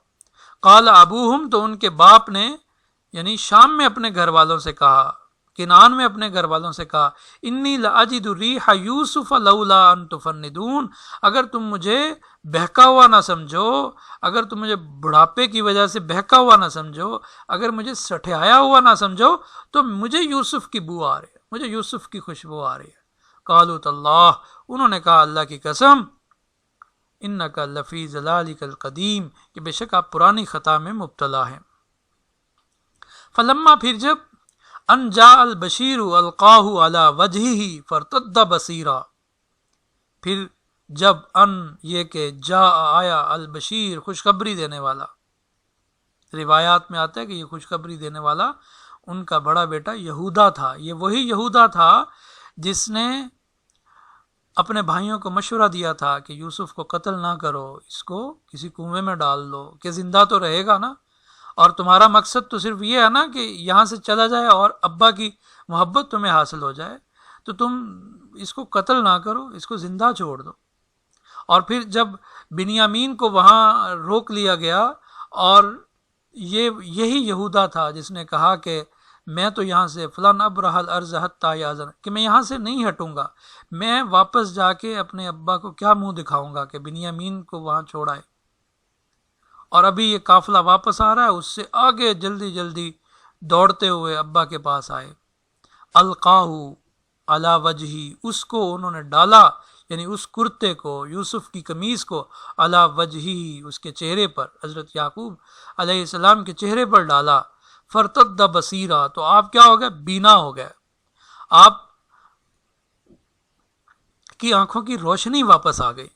قال ابوہم، تو ان کے باپ نے، یعنی شام میں اپنے گھر والوں سے کہا، کنعان میں اپنے گھر والوں سے کہا، انی لاجد ریح یوسف لولا ان تفندون، اگر تم مجھے بہکا ہوا نہ سمجھو، اگر تم مجھے بڑھاپے کی وجہ سے بہکا ہوا نہ سمجھو، اگر مجھے سٹھیایا ہوا نہ سمجھو، تو مجھے یوسف کی بو آ رہی ہے، مجھے یوسف کی خوشبو آ رہی ہے۔ قالوا تاللہ، انہوں نے کہا اللہ کی قسم، انک لفی ضلالک القدیم، کہ بے شک آپ پرانی خطا میں مبتلا ہیں۔ فلما، پھر جب، ان جاء البشیر القاہ علی وجہہ فرتد بصیرا، پھر جب یہ کہ جا آیا البشیر خوشخبری دینے والا، روایات میں آتا ہے کہ یہ خوشخبری دینے والا ان کا بڑا بیٹا یہودا تھا۔ یہ وہی یہودا تھا جس نے اپنے بھائیوں کو مشورہ دیا تھا کہ یوسف کو قتل نہ کرو، اس کو کسی کنویں میں ڈال دو کہ زندہ تو رہے گا نا، اور تمہارا مقصد تو صرف یہ ہے نا کہ یہاں سے چلا جائے اور ابا کی محبت تمہیں حاصل ہو جائے، تو تم اس کو قتل نہ کرو، اس کو زندہ چھوڑ دو۔ اور پھر جب بنیامین کو وہاں روک لیا گیا، اور یہی یہودا تھا جس نے کہا کہ میں تو یہاں سے فلان ابرح الارض حتی یاذن، کہ میں یہاں سے نہیں ہٹوں گا، میں واپس جا کے اپنے ابا کو کیا منہ دکھاؤں گا کہ بنیامین کو وہاں چھوڑائے۔ اور ابھی یہ قافلہ واپس آ رہا ہے، اس سے آگے جلدی جلدی دوڑتے ہوئے ابا کے پاس آئے۔ القاہ علی وجہی، اس کو انہوں نے ڈالا، یعنی اس کرتے کو، یوسف کی قمیص کو، علی وجہی، اس کے چہرے پر، حضرت یعقوب علیہ السلام کے چہرے پر ڈالا۔ فرتد بصیرا، تو آپ کیا ہو گئے؟ بینا ہو گئے، آپ کی آنکھوں کی روشنی واپس آ گئی۔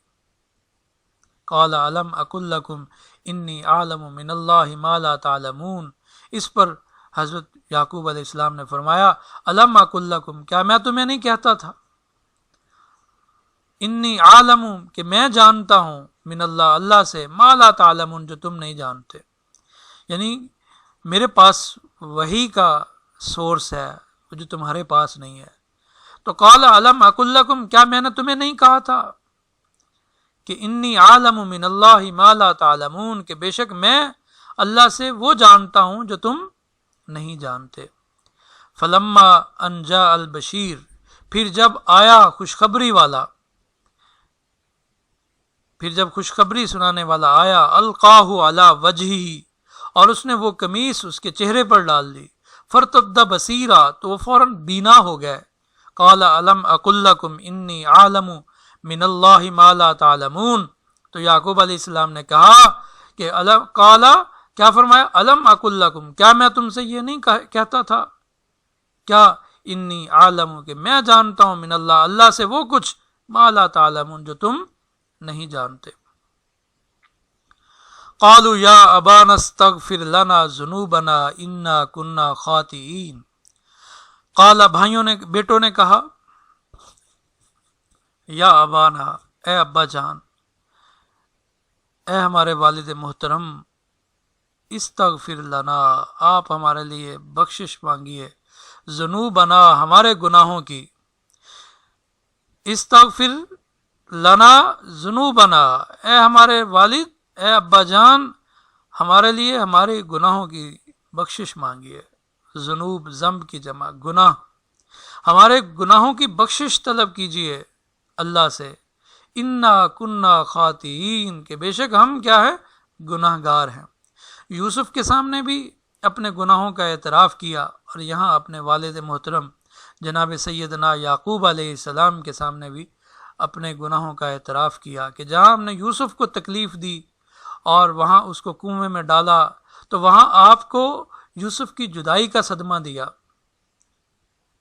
قال علم اقل لکم انی اعلم من اللہ ما لا تعلمون، اس پر حضرت یعقوب علیہ السلام نے فرمایا علم اقل لکم، کیا میں تمہیں نہیں کہتا تھا، انی عالم، کہ میں جانتا ہوں، من اللہ، اللہ سے، ما لا تعلمون، جو تم نہیں جانتے، یعنی میرے پاس وحی کا سورس ہے جو تمہارے پاس نہیں ہے۔ تو قال علم اقل لکم، کیا میں نے تمہیں نہیں کہا تھا کہ انی عالم من اللہ ما لا تعلمون، کہ بے شک میں اللہ سے وہ جانتا ہوں جو تم نہیں جانتے۔ فلما ان جاء البشیر، پھر جب آیا خوشخبری والا، پھر جب خوشخبری سنانے والا آیا، القاہ علی وجہہ، اور اس نے وہ قمیص اس کے چہرے پر ڈال دی، فرتد بصیرا، تو وہ فوراً بینا ہو گئے۔ قال علم اقل لکم انی عالم من اللہ ما لا تعلمون، تو یعقوب علیہ السلام نے کہا کہ قال، کیا فرمایا؟ علم اقل لکم، کیا میں تم سے یہ نہیں کہتا تھا، کیا انی عالم، کہ میں جانتا ہوں، من اللہ، اللہ سے وہ کچھ، ما لا تعلمون، جو تم نہیں جانتے۔ قالوا یا ابانا استغفر لنا ذنوبنا انا کنا خاطئین، قال، بھائیوں نے، بیٹوں نے کہا، یا ابانا، اے ابا جان، اے ہمارے والد محترم، استغفر لنا، آپ ہمارے لیے بخشش مانگیے، ذنوبنا، ہمارے گناہوں کی، استغفر لنا ذنوبنا، اے ہمارے والد، اے ابا جان، ہمارے لیے ہمارے گناہوں کی بخشش مانگیے۔ ذنوب، ذنب کی جمع، گناہ، ہمارے گناہوں کی بخشش طلب کیجیے اللہ سے۔ انا کنا خاطئین، کہ بے شک ہم کیا ہے؟ گناہ گار ہیں۔ یوسف کے سامنے بھی اپنے گناہوں کا اعتراف کیا، اور یہاں اپنے والد محترم جناب سیدنا یعقوب علیہ السلام کے سامنے بھی اپنے گناہوں کا اعتراف کیا کہ جہاں ہم نے یوسف کو تکلیف دی اور وہاں اس کو کنویں میں ڈالا، تو وہاں آپ کو یوسف کی جدائی کا صدمہ دیا،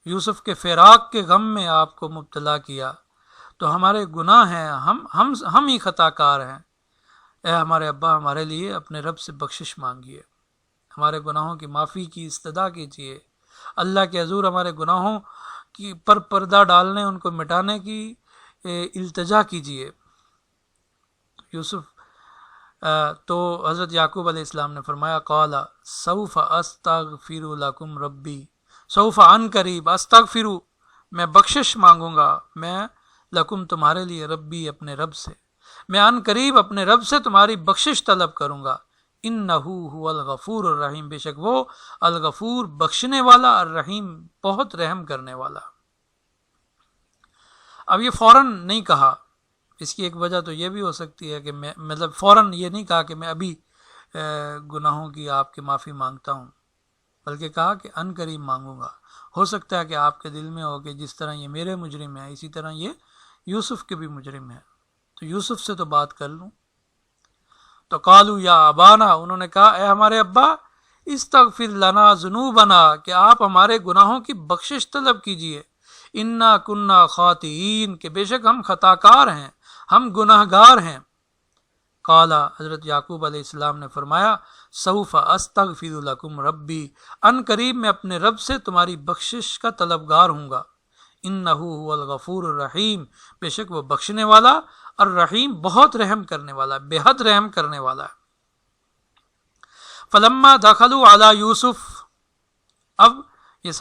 یوسف کے فراق کے غم میں آپ کو مبتلا کیا، تو ہمارے گناہ ہیں، ہم ہی خطا کار ہیں۔ اے ہمارے ابا، ہمارے لیے اپنے رب سے بخشش مانگیے، ہمارے گناہوں کی معافی کی استدعا کیجیے، اللہ کے حضور ہمارے گناہوں کی پر پردہ ڈالنے، ان کو مٹانے کی التجا کیجیے۔ تو حضرت یعقوب علیہ السلام نے فرمایا قال سوف استغفر لکم ربی، سوف، عن قریب، استغفر، میں بخشش مانگوں گا، میں لکم، تمہارے لیے، ربی، اپنے رب سے، میں عن قریب اپنے رب سے تمہاری بخشش طلب کروں گا۔ انہو هو الغفور الرحیم، بے شک وہ الغفور، بخشنے والا، الرحیم، بہت رحم کرنے والا۔ اب یہ فوراً نہیں کہا، اس کی ایک وجہ تو یہ بھی ہو سکتی ہے کہ میں، مطلب فوراً یہ نہیں کہا کہ میں ابھی گناہوں کی آپ کی معافی مانگتا ہوں، بلکہ کہا کہ عن قریب مانگوں گا۔ ہو سکتا ہے کہ آپ کے دل میں ہو کہ جس طرح یہ میرے مجرم ہیں، اسی طرح یہ یوسف کے بھی مجرم ہیں، تو یوسف سے تو بات کر لوں۔ تو قالوا یا ابانا، انہوں نے کہا، اے ہمارے ابا، استغفر لنا ذنوبنا، کہ آپ ہمارے گناہوں کی بخشش طلب کیجئے، انا کننا خاطئین، کہ بے شک ہم خطا کار ہیں، ہم گناہ گار ہیں۔ قالا، حضرت یعقوب علیہ السلام نے فرمایا، سوف استغفر لکم ربی، ان قریب میں اپنے رب سے تمہاری بخشش کا طلبگار ہوں گا، انہ هو الغفور الرحیم، بے شک وہ بخشنے والا، الرحیم بہت رحم کرنے والا، بے حد رحم کرنے والا ہے۔ فلما دخلوا علی یوسف، اب یہ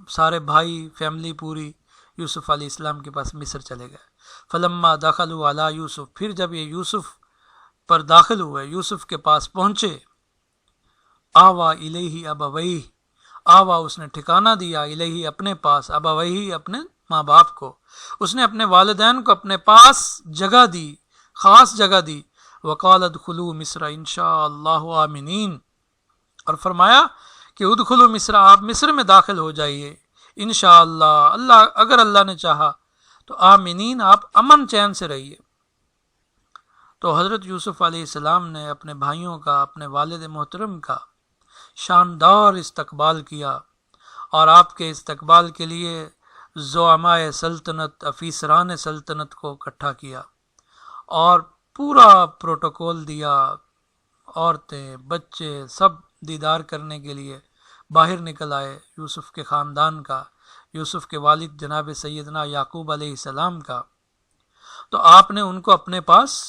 سارے بھائی، فیملی پوری یوسف علیہ السلام کے پاس مصر چلے گئے۔ فلما دخلوا علی یوسف، پھر جب یہ یوسف پر داخل ہوئے، یوسف کے پاس پہنچے، آوا الیہ ابویہ، آوا اس نے ٹھکانہ دیا، الیہ اپنے پاس، ابویہ اپنے ماں باپ کو، اس نے اپنے والدین کو اپنے پاس جگہ دی، خاص جگہ دی۔ وقال ادخلوا مصر انشاء اللہ آمنین، اور فرمایا کہ ادخلوا مصر، آپ مصر میں داخل ہو جائیے، انشاءاللہ، اگر اللہ نے چاہا تو، آمنین، آپ امن چین سے رہیے۔ تو حضرت یوسف علیہ السلام نے اپنے بھائیوں کا، اپنے والد محترم کا شاندار استقبال کیا، اور آپ کے استقبال کے لیے زعمائے سلطنت، افیسران سلطنت کو اکٹھا کیا، اور پورا پروٹوکول دیا، عورتیں، بچے سب دیدار کرنے کے لیے باہر نکل آئے، یوسف کے خاندان کا، یوسف کے والد جناب سیدنا یعقوب علیہ السلام کا۔ تو آپ نے ان کو اپنے پاس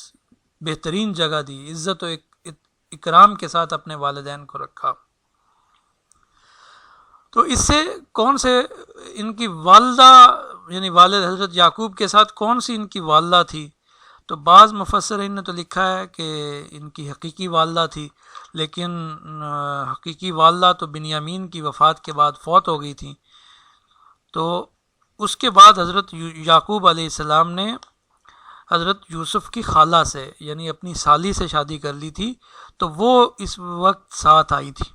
بہترین جگہ دی، عزت و اکرام کے ساتھ اپنے والدین کو رکھا۔ تو اس سے کون سے ان کی والدہ، یعنی والد حضرت یعقوب کے ساتھ کون سی ان کی والدہ تھی؟ تو بعض مفسرین نے تو لکھا ہے کہ ان کی حقیقی والدہ تھی، لیکن حقیقی والدہ تو بنیامین کی وفات کے بعد فوت ہو گئی تھیں۔ تو اس کے بعد حضرت یعقوب علیہ السلام نے حضرت یوسف کی خالہ سے، یعنی اپنی سالی سے شادی کر لی تھی، تو وہ اس وقت ساتھ آئی تھی۔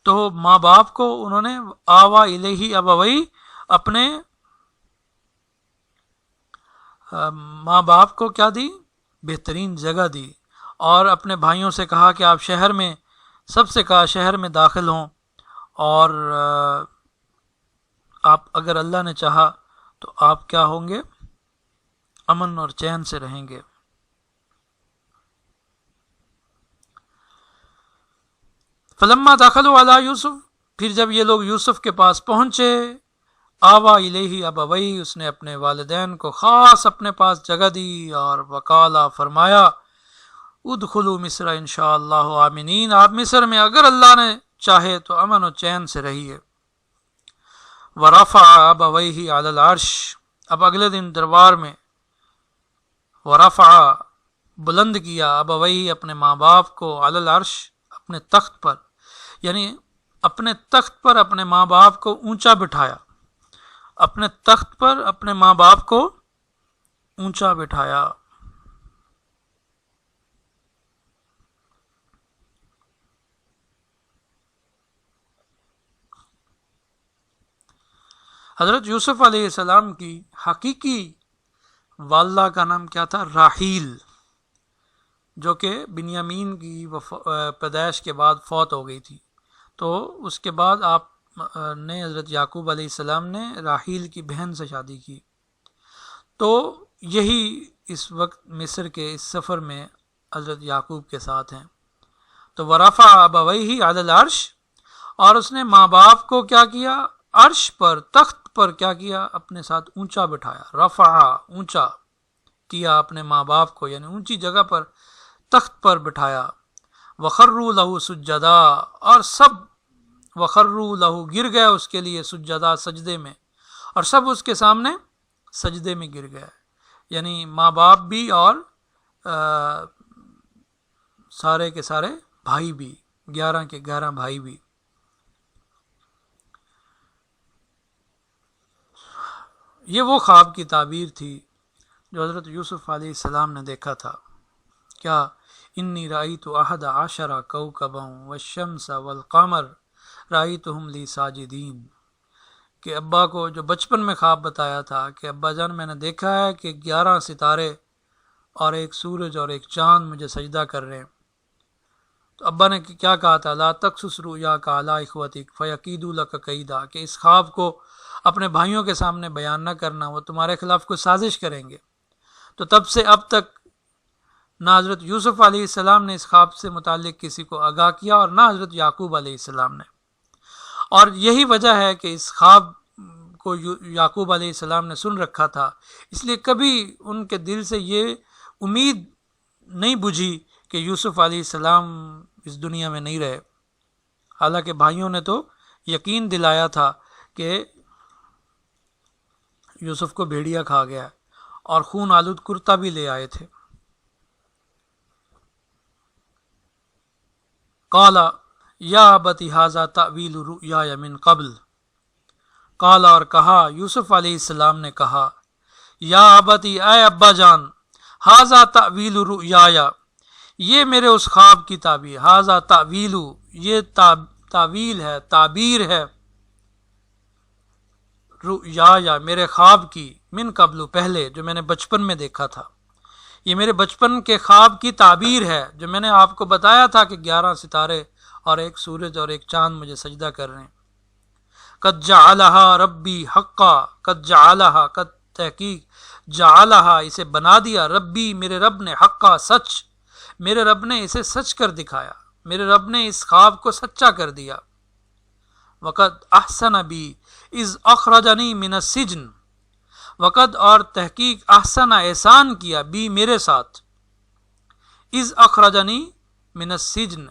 تو ماں باپ کو انہوں نے آوا الیہ ابویہ، اپنے ماں باپ کو کیا دی؟ بہترین جگہ دی، اور اپنے بھائیوں سے کہا کہ آپ شہر میں، سب سے کہا شہر میں داخل ہوں، اور آپ اگر اللہ نے چاہا تو آپ کیا ہوں گے؟ امن اور چین سے رہیں گے۔ فلما دخلوا علی یوسف، پھر جب یہ لوگ یوسف کے پاس پہنچے، آوا الیہ ابویہ، اس نے اپنے والدین کو خاص اپنے پاس جگہ دی، اور وقالا، فرمایا، ادخلوا مصر انشاءاللہ آمنین، آپ مصر میں اگر اللہ نے چاہے تو امن و چین سے رہیے۔ ورفع ابویہ علی العرش، اب اگلے دن دربار میں، ورفع، بلند کیا، ابویہ اپنے ماں باپ کو، علی العرش، اپنے تخت پر، یعنی اپنے تخت پر اپنے ماں باپ کو اونچا بٹھایا، اپنے تخت پر اپنے ماں باپ کو اونچا بٹھایا۔ حضرت یوسف علیہ السلام کی حقیقی والدہ کا نام کیا تھا؟ راحیل، جو کہ بنیامین کی پیدائش کے بعد فوت ہو گئی تھی۔ تو اس کے بعد آپ نے، حضرت یعقوب علیہ السلام نے راحیل کی بہن سے شادی کی۔ تو یہی اس وقت مصر کے اس سفر میں حضرت یعقوب کے ساتھ ہیں۔ تو ورفع ابویہ علی العرش، اور اس نے ماں باپ کو کیا کیا؟ عرش پر، تخت پر کیا کیا؟ اپنے ساتھ اونچا بٹھایا، رفع، اونچا کیا اپنے ماں باپ کو، یعنی اونچی جگہ پر، تخت پر بٹھایا۔ وخروا لہ سجدا، اور سب وخروا لہ، گر گئے اس کے لیے، سجدا، سجدے میں، اور سب اس کے سامنے سجدے میں گر گئے، یعنی ماں باپ بھی اور سارے کے سارے بھائی بھی، 11 کے 11 بھائی بھی۔ یہ وہ خواب کی تعبیر تھی جو حضرت یوسف علیہ السلام نے دیکھا تھا۔ کیا؟ انی رأیت 11 کوکبا والشمس والقمر رأیتہم لی ساجدین، کہ ابا کو جو بچپن میں خواب بتایا تھا کہ ابا جان میں نے دیکھا ہے کہ 11 ستارے اور ایک سورج اور ایک چاند مجھے سجدہ کر رہے ہیں۔ تو ابا نے کیا کہا تھا، لا تقصص رؤیاک علی اخوتک فیکیدوا لک کیدا، کہ اس خواب کو اپنے بھائیوں کے سامنے بیان نہ کرنا، وہ تمہارے خلاف کوئی سازش کریں گے۔ تو تب سے اب تک نہ حضرت یوسف علیہ السلام نے اس خواب سے متعلق کسی کو آگاہ کیا اور نہ حضرت یعقوب علیہ السلام نے، اور یہی وجہ ہے کہ اس خواب کو یعقوب علیہ السلام نے سن رکھا تھا، اس لیے کبھی ان کے دل سے یہ امید نہیں بجھی کہ یوسف علیہ السلام اس دنیا میں نہیں رہے، حالانکہ بھائیوں نے تو یقین دلایا تھا کہ یوسف کو بھیڑیا کھا گیا اور خون آلود کرتا بھی لے آئے تھے۔ قال یا ابت ھذا تأویل رؤیای من قبل، قال اور کہا، یوسف علیہ السلام نے کہا، یا ابتی اے ابا جان، ھذا تأویل رؤیای، یہ میرے اس خواب کی تعبیر، ھذا تأویل، یہ تعویل ہے، تعبیر ہے، رؤیای، میرے خواب کی، من قبل، پہلے، جو میں نے بچپن میں دیکھا تھا، یہ میرے بچپن کے خواب کی تعبیر ہے، جو میں نے آپ کو بتایا تھا کہ 11 ستارے اور ایک سورج اور ایک چاند مجھے سجدہ کر رہے ہیں۔ قد جعلہا ربی حقا، قد جعلہا، قد تحقیق، جعلہا، اسے بنا دیا، ربی، میرے رب نے، حقا، سچ، میرے رب نے اسے سچ کر دکھایا، میرے رب نے اس خواب کو سچا کر دیا۔ وقد احسن بی اذ اخرجنی من السجن، وقد، اور تحقیق، احسن، احسان کیا، بھی، میرے ساتھ، اذ اخرجنی من السجن،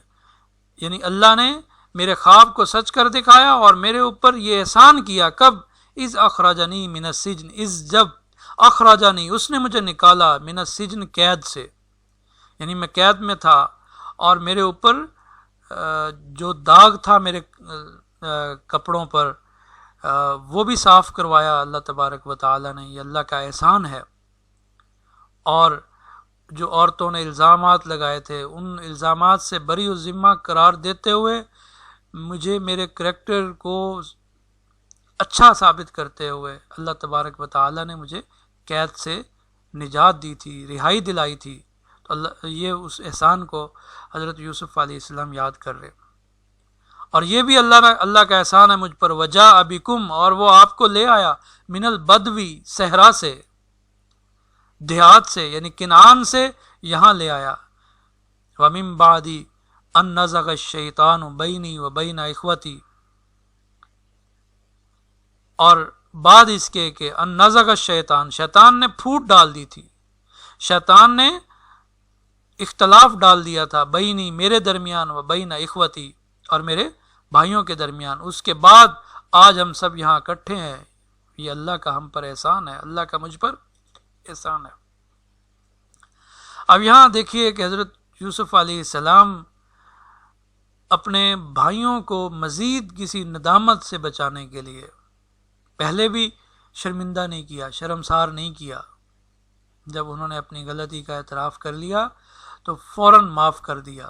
یعنی اللہ نے میرے خواب کو سچ کر دکھایا اور میرے اوپر یہ احسان کیا، کب، اذ اخرجنی من السجن، اذ، جب، اخرجنی، اس نے مجھے نکالا، من السجن، قید سے، یعنی میں قید میں تھا اور میرے اوپر جو داغ تھا میرے کپڑوں پر وہ بھی صاف کروایا اللہ تبارک و تعالی نے، یہ اللہ کا احسان ہے۔ اور جو عورتوں نے الزامات لگائے تھے، ان الزامات سے بری الذمہ قرار دیتے ہوئے مجھے، میرے کریکٹر کو اچھا ثابت کرتے ہوئے اللہ تبارک و تعالی نے مجھے قید سے نجات دی تھی، رہائی دلائی تھی۔ تو اللہ، یہ اس احسان کو حضرت یوسف علیہ السلام یاد کر رہے، اور یہ بھی اللہ کا احسان ہے مجھ پر، وجاء بکم، اور وہ آپ کو لے آیا، من البدوی، صحرا سے، دیہات سے، یعنی کنعان سے یہاں لے آیا، ومن بعد ان نزغ الشیطان بینی و بین اخوتی، اور بعد اس کے کہ ان نزغ الشیطان، شیطان نے پھوٹ ڈال دی تھی، شیطان نے اختلاف ڈال دیا تھا، بینی، میرے درمیان، و بین اخوتی، اور میرے بھائیوں کے درمیان، اس کے بعد آج ہم سب یہاں اکٹھے ہیں، یہ اللہ کا ہم پر احسان ہے، اللہ کا مجھ پر احسان ہے۔ اب یہاں دیکھیے کہ حضرت یوسف علیہ السلام اپنے بھائیوں کو مزید کسی ندامت سے بچانے کے لیے پہلے بھی شرمندہ نہیں کیا، شرمسار نہیں کیا، جب انہوں نے اپنی غلطی کا اعتراف کر لیا تو فوراً معاف کر دیا۔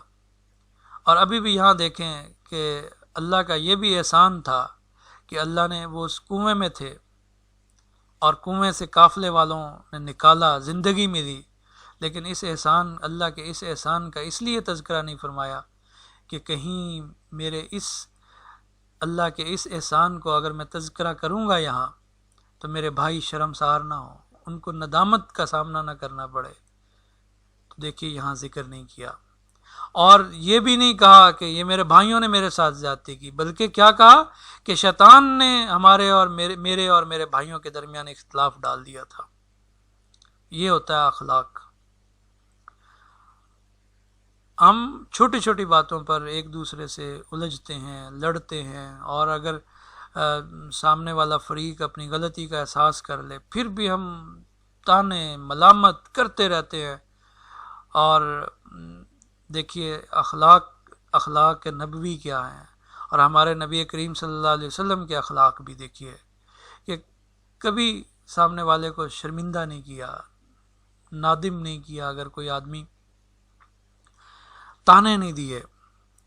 اور ابھی بھی یہاں دیکھیں کہ اللہ کا یہ بھی احسان تھا کہ اللہ نے، وہ اس کنویں میں تھے اور کنویں سے قافلے والوں نے نکالا، زندگی میں دی، لیکن اس احسان، اللہ کے اس احسان کا اس لیے تذکرہ نہیں فرمایا کہ کہیں میرے اس اللہ کے اس احسان کو اگر میں تذکرہ کروں گا یہاں تو میرے بھائی شرمسار نہ ہوں، ان کو ندامت کا سامنا نہ کرنا پڑے، تو دیکھیے یہاں ذکر نہیں کیا۔ اور یہ بھی نہیں کہا کہ یہ میرے بھائیوں نے میرے ساتھ زیادتی کی، بلکہ کیا کہا کہ شیطان نے ہمارے اور میرے بھائیوں کے درمیان اختلاف ڈال دیا تھا۔ یہ ہوتا ہے اخلاق۔ ہم چھوٹی چھوٹی باتوں پر ایک دوسرے سے الجھتے ہیں، لڑتے ہیں، اور اگر سامنے والا فریق اپنی غلطی کا احساس کر لے پھر بھی ہم تانے ملامت کرتے رہتے ہیں۔ اور دیکھیے اخلاق نبوی کیا ہیں، اور ہمارے نبی کریم صلی اللہ علیہ وسلم کے اخلاق بھی دیکھیے کہ کبھی سامنے والے کو شرمندہ نہیں کیا، نادم نہیں کیا، اگر کوئی آدمی تانے نہیں دیے۔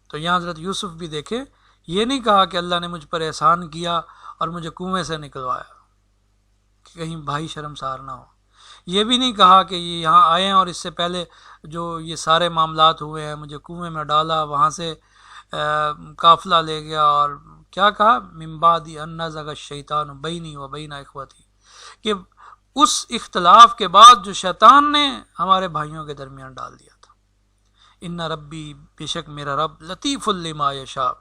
تو یہاں حضرت یوسف بھی دیکھے، یہ نہیں کہا کہ اللہ نے مجھ پر احسان کیا اور مجھے کنویں سے نکلوایا کہ کہیں بھائی شرمسار نہ ہو، یہ بھی نہیں کہا کہ یہ یہاں آئے ہیں اور اس سے پہلے جو یہ سارے معاملات ہوئے ہیں مجھے کنویں میں ڈالا، وہاں سے قافلہ لے گیا، اور کیا کہا من بعد ان نزغ الشیطان بینی و بین اخوتی، کہ اس اختلاف کے بعد جو شیطان نے ہمارے بھائیوں کے درمیان ڈال دیا تھا۔ ان ربی، بے شک میرا رب، لطیف لما یشاء،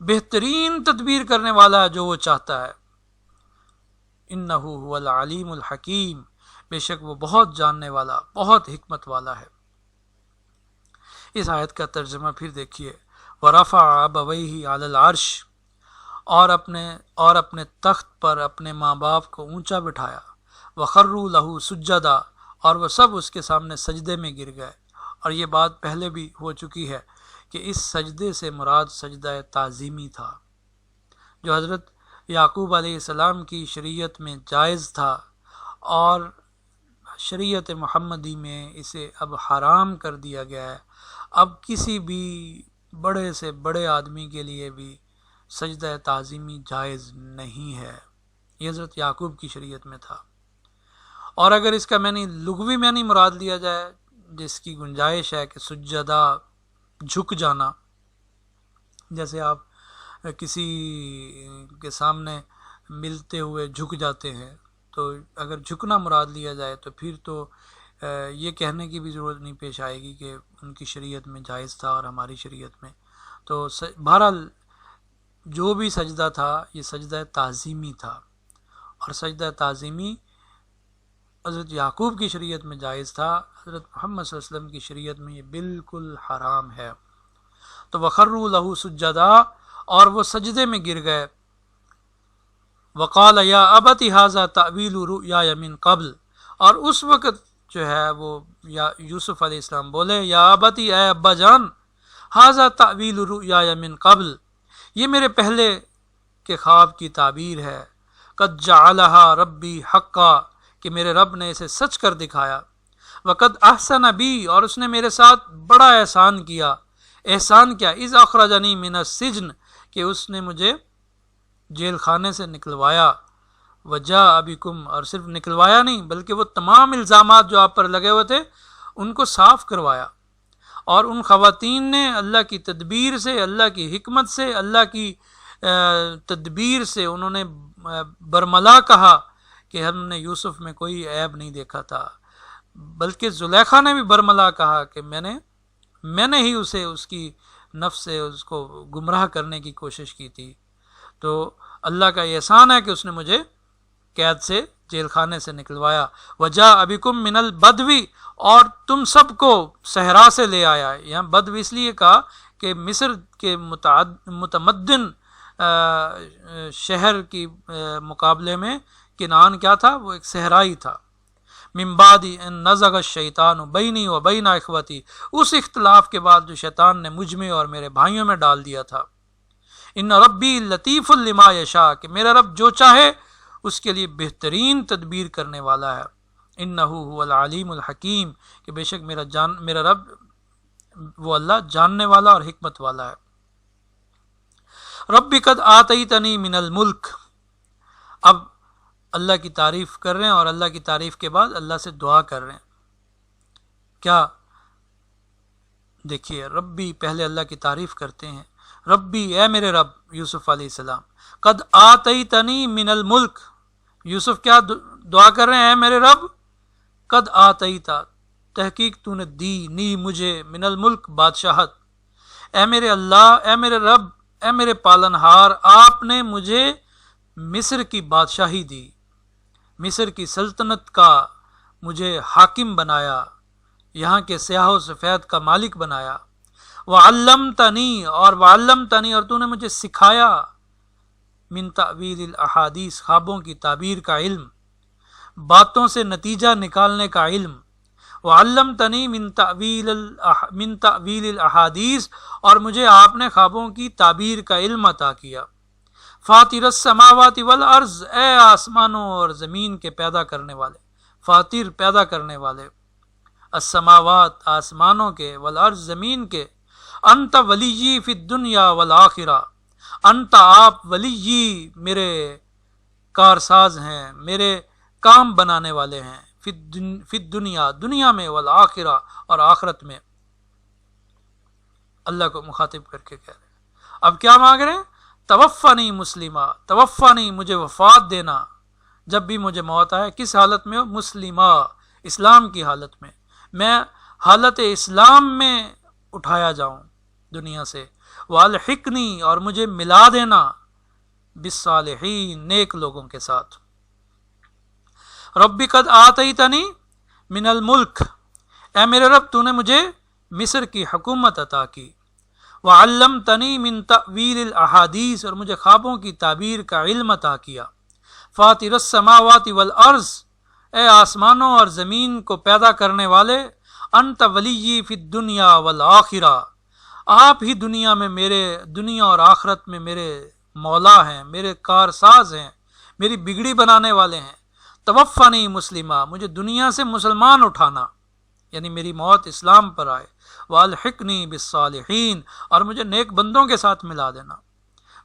بہترین تدبیر کرنے والا ہے جو وہ چاہتا ہے۔ انہ هو العلیم الحکیم، بے شک وہ بہت جاننے والا، بہت حکمت والا ہے۔ اس آیت کا ترجمہ پھر دیکھیے، ورفع ابویہ علی العرش، اور اپنے تخت پر اپنے ماں باپ کو اونچا بٹھایا، وخروا لہ سجدا، اور وہ سب اس کے سامنے سجدے میں گر گئے۔ اور یہ بات پہلے بھی ہو چکی ہے کہ اس سجدے سے مراد سجدہ تعظیمی تھا، جو حضرت یعقوب علیہ السلام کی شریعت میں جائز تھا، اور شریعت محمدی میں اسے اب حرام کر دیا گیا ہے۔ اب کسی بھی بڑے سے بڑے آدمی کے لیے بھی سجدہ تعظیمی جائز نہیں ہے، یہ حضرت یعقوب کی شریعت میں تھا۔ اور اگر اس کا لغوی معنی مراد لیا جائے، جس کی گنجائش ہے کہ سجدہ جھک جانا، جیسے آپ کسی کے سامنے ملتے ہوئے جھک جاتے ہیں، تو اگر جھکنا مراد لیا جائے تو پھر تو یہ کہنے کی بھی ضرورت نہیں پیش آئے گی کہ ان کی شریعت میں جائز تھا اور ہماری شریعت میں۔ تو بہرحال جو بھی سجدہ تھا یہ سجدہ تعظیمی تھا، اور سجدہ تعظیمی حضرت یعقوب کی شریعت میں جائز تھا، حضرت محمد صلی اللہ علیہ وسلم کی شریعت میں یہ بالکل حرام ہے۔ تو وخروا لہ سجدا، اور وہ سجدے میں گر گئے۔ وقال یا ابت ھذا تأویل رؤیای من قبل، اور اس وقت جو ہے وہ یوسف علیہ السلام بولے، یا ابتی، اے ابا جان، ھذا تأویل رؤیای من قبل، یہ میرے پہلے کے خواب کی تعبیر ہے، قد جعلھا ربی حقا، کہ میرے رب نے اسے سچ کر دکھایا، وقد احسن بی، اور اس نے میرے ساتھ بڑا احسان کیا۔ احسان کیا؟ اذ اخرجنی من السجن، کہ اس نے مجھے جیل خانے سے نکلوایا، وجاء بکم، اور صرف نکلوایا نہیں بلکہ وہ تمام الزامات جو آپ پر لگے ہوئے تھے ان کو صاف کروایا، اور ان خواتین نے اللہ کی تدبیر سے، اللہ کی حکمت سے، اللہ کی تدبیر سے انہوں نے برملا کہا کہ ہم نے یوسف میں کوئی عیب نہیں دیکھا تھا، بلکہ زلیخا نے بھی برملا کہا کہ میں نے ہی اسے اس کی نفس سے اس کو گمراہ کرنے کی کوشش کی تھی۔ تو اللہ کا احسان ہے کہ اس نے مجھے قید سے، جیل خانے سے نکلوایا۔ وجاء بکم من البدوی، اور تم سب کو صحرا سے لے آیا۔ یہاں بدو اس لیے کہا کہ مصر کے متمدن شہر کی مقابلے میں کنعان کیا تھا؟ وہ ایک صحرائی تھا۔ من بعد ان نزغ الشیطان بینی و بین اخوتی، اس اختلاف کے بعد جو شیطان نے مجھ میں اور میرے بھائیوں میں ڈال دیا تھا۔ ان ربی لطیف لما یشاء، کہ میرا رب جو چاہے اس کے لیے بہترین تدبیر کرنے والا ہے۔ انہ هو العلیم الحکیم، کہ بے شک میرا رب وہ اللہ جاننے والا اور حکمت والا ہے۔ رب قد آتیتنی من الملک، اب اللہ کی تعریف کر رہے ہیں، اور اللہ کی تعریف کے بعد اللہ سے دعا کر رہے ہیں۔ کیا؟ دیکھیے، ربی، پہلے اللہ کی تعریف کرتے ہیں، ربی، اے میرے رب، یوسف علیہ السلام، قد آتیتنی من الملک، یوسف کیا دعا کر رہے ہیں؟ اے میرے رب، قد آتیتا، تحقیق تو نے دی مجھے، من الملک، بادشاہت، اے میرے اللہ، اے میرے رب، اے میرے پالنہار، آپ نے مجھے مصر کی بادشاہی دی، مصر کی سلطنت کا مجھے حاکم بنایا، یہاں کے سیاہ و سفید کا مالک بنایا۔ وعلمتنی، اور تو نے مجھے سکھایا، من تعویل الاحادیث، خوابوں کی تعبیر کا علم، باتوں سے نتیجہ نکالنے کا علم۔ وعلمتنی من تعویل الاحادیث، اور مجھے آپ نے خوابوں کی تعبیر کا علم عطا کیا۔ فاطر السماوات والارض، اے آسمانوں اور زمین کے پیدا کرنے والے، فاطر، پیدا کرنے والے، السماوات، آسمانوں کے، والارض، زمین کے، انت ولی فی الدنیا والآخرہ، انت، آپ، ولی، میرے کارساز ہیں، میرے کام بنانے والے ہیں، فی الدنیا، دنیا میں، والآخرہ، اور آخرت میں۔ اللہ کو مخاطب کر کے کہہ رہے ہیں۔ اب کیا مانگ رہے ہیں؟ توفنی مسلمہ، توفنی، مجھے وفات دینا جب بھی مجھے موت آئے۔ کس حالت میں ہو؟ مسلمہ، اسلام کی حالت میں حالت اسلام میں اٹھایا جاؤں دنیا سے۔ والحقنی، اور مجھے ملا دینا بالصالحین، نیک لوگوں کے ساتھ۔ ربی قد آتیتنی من الملک، اے میرے رب تو نے مجھے مصر کی حکومت عطا کی۔ وعلمتنی من تأویل الاحادیث، اور مجھے خوابوں کی تعبیر کا علم عطا کیا۔ فاطر السماوات والارض، اے آسمانوں اور زمین کو پیدا کرنے والے، انت ولی فی الدنیا والآخرہ، آپ ہی دنیا میں میرے، دنیا اور آخرت میں میرے مولا ہیں، میرے کارساز ہیں، میری بگڑی بنانے والے ہیں۔ توفنی مسلمہ، مجھے دنیا سے مسلمان اٹھانا، یعنی میری موت اسلام پر آئے۔ والحقنی بالصالحین، اور مجھے نیک بندوں کے ساتھ ملا دینا،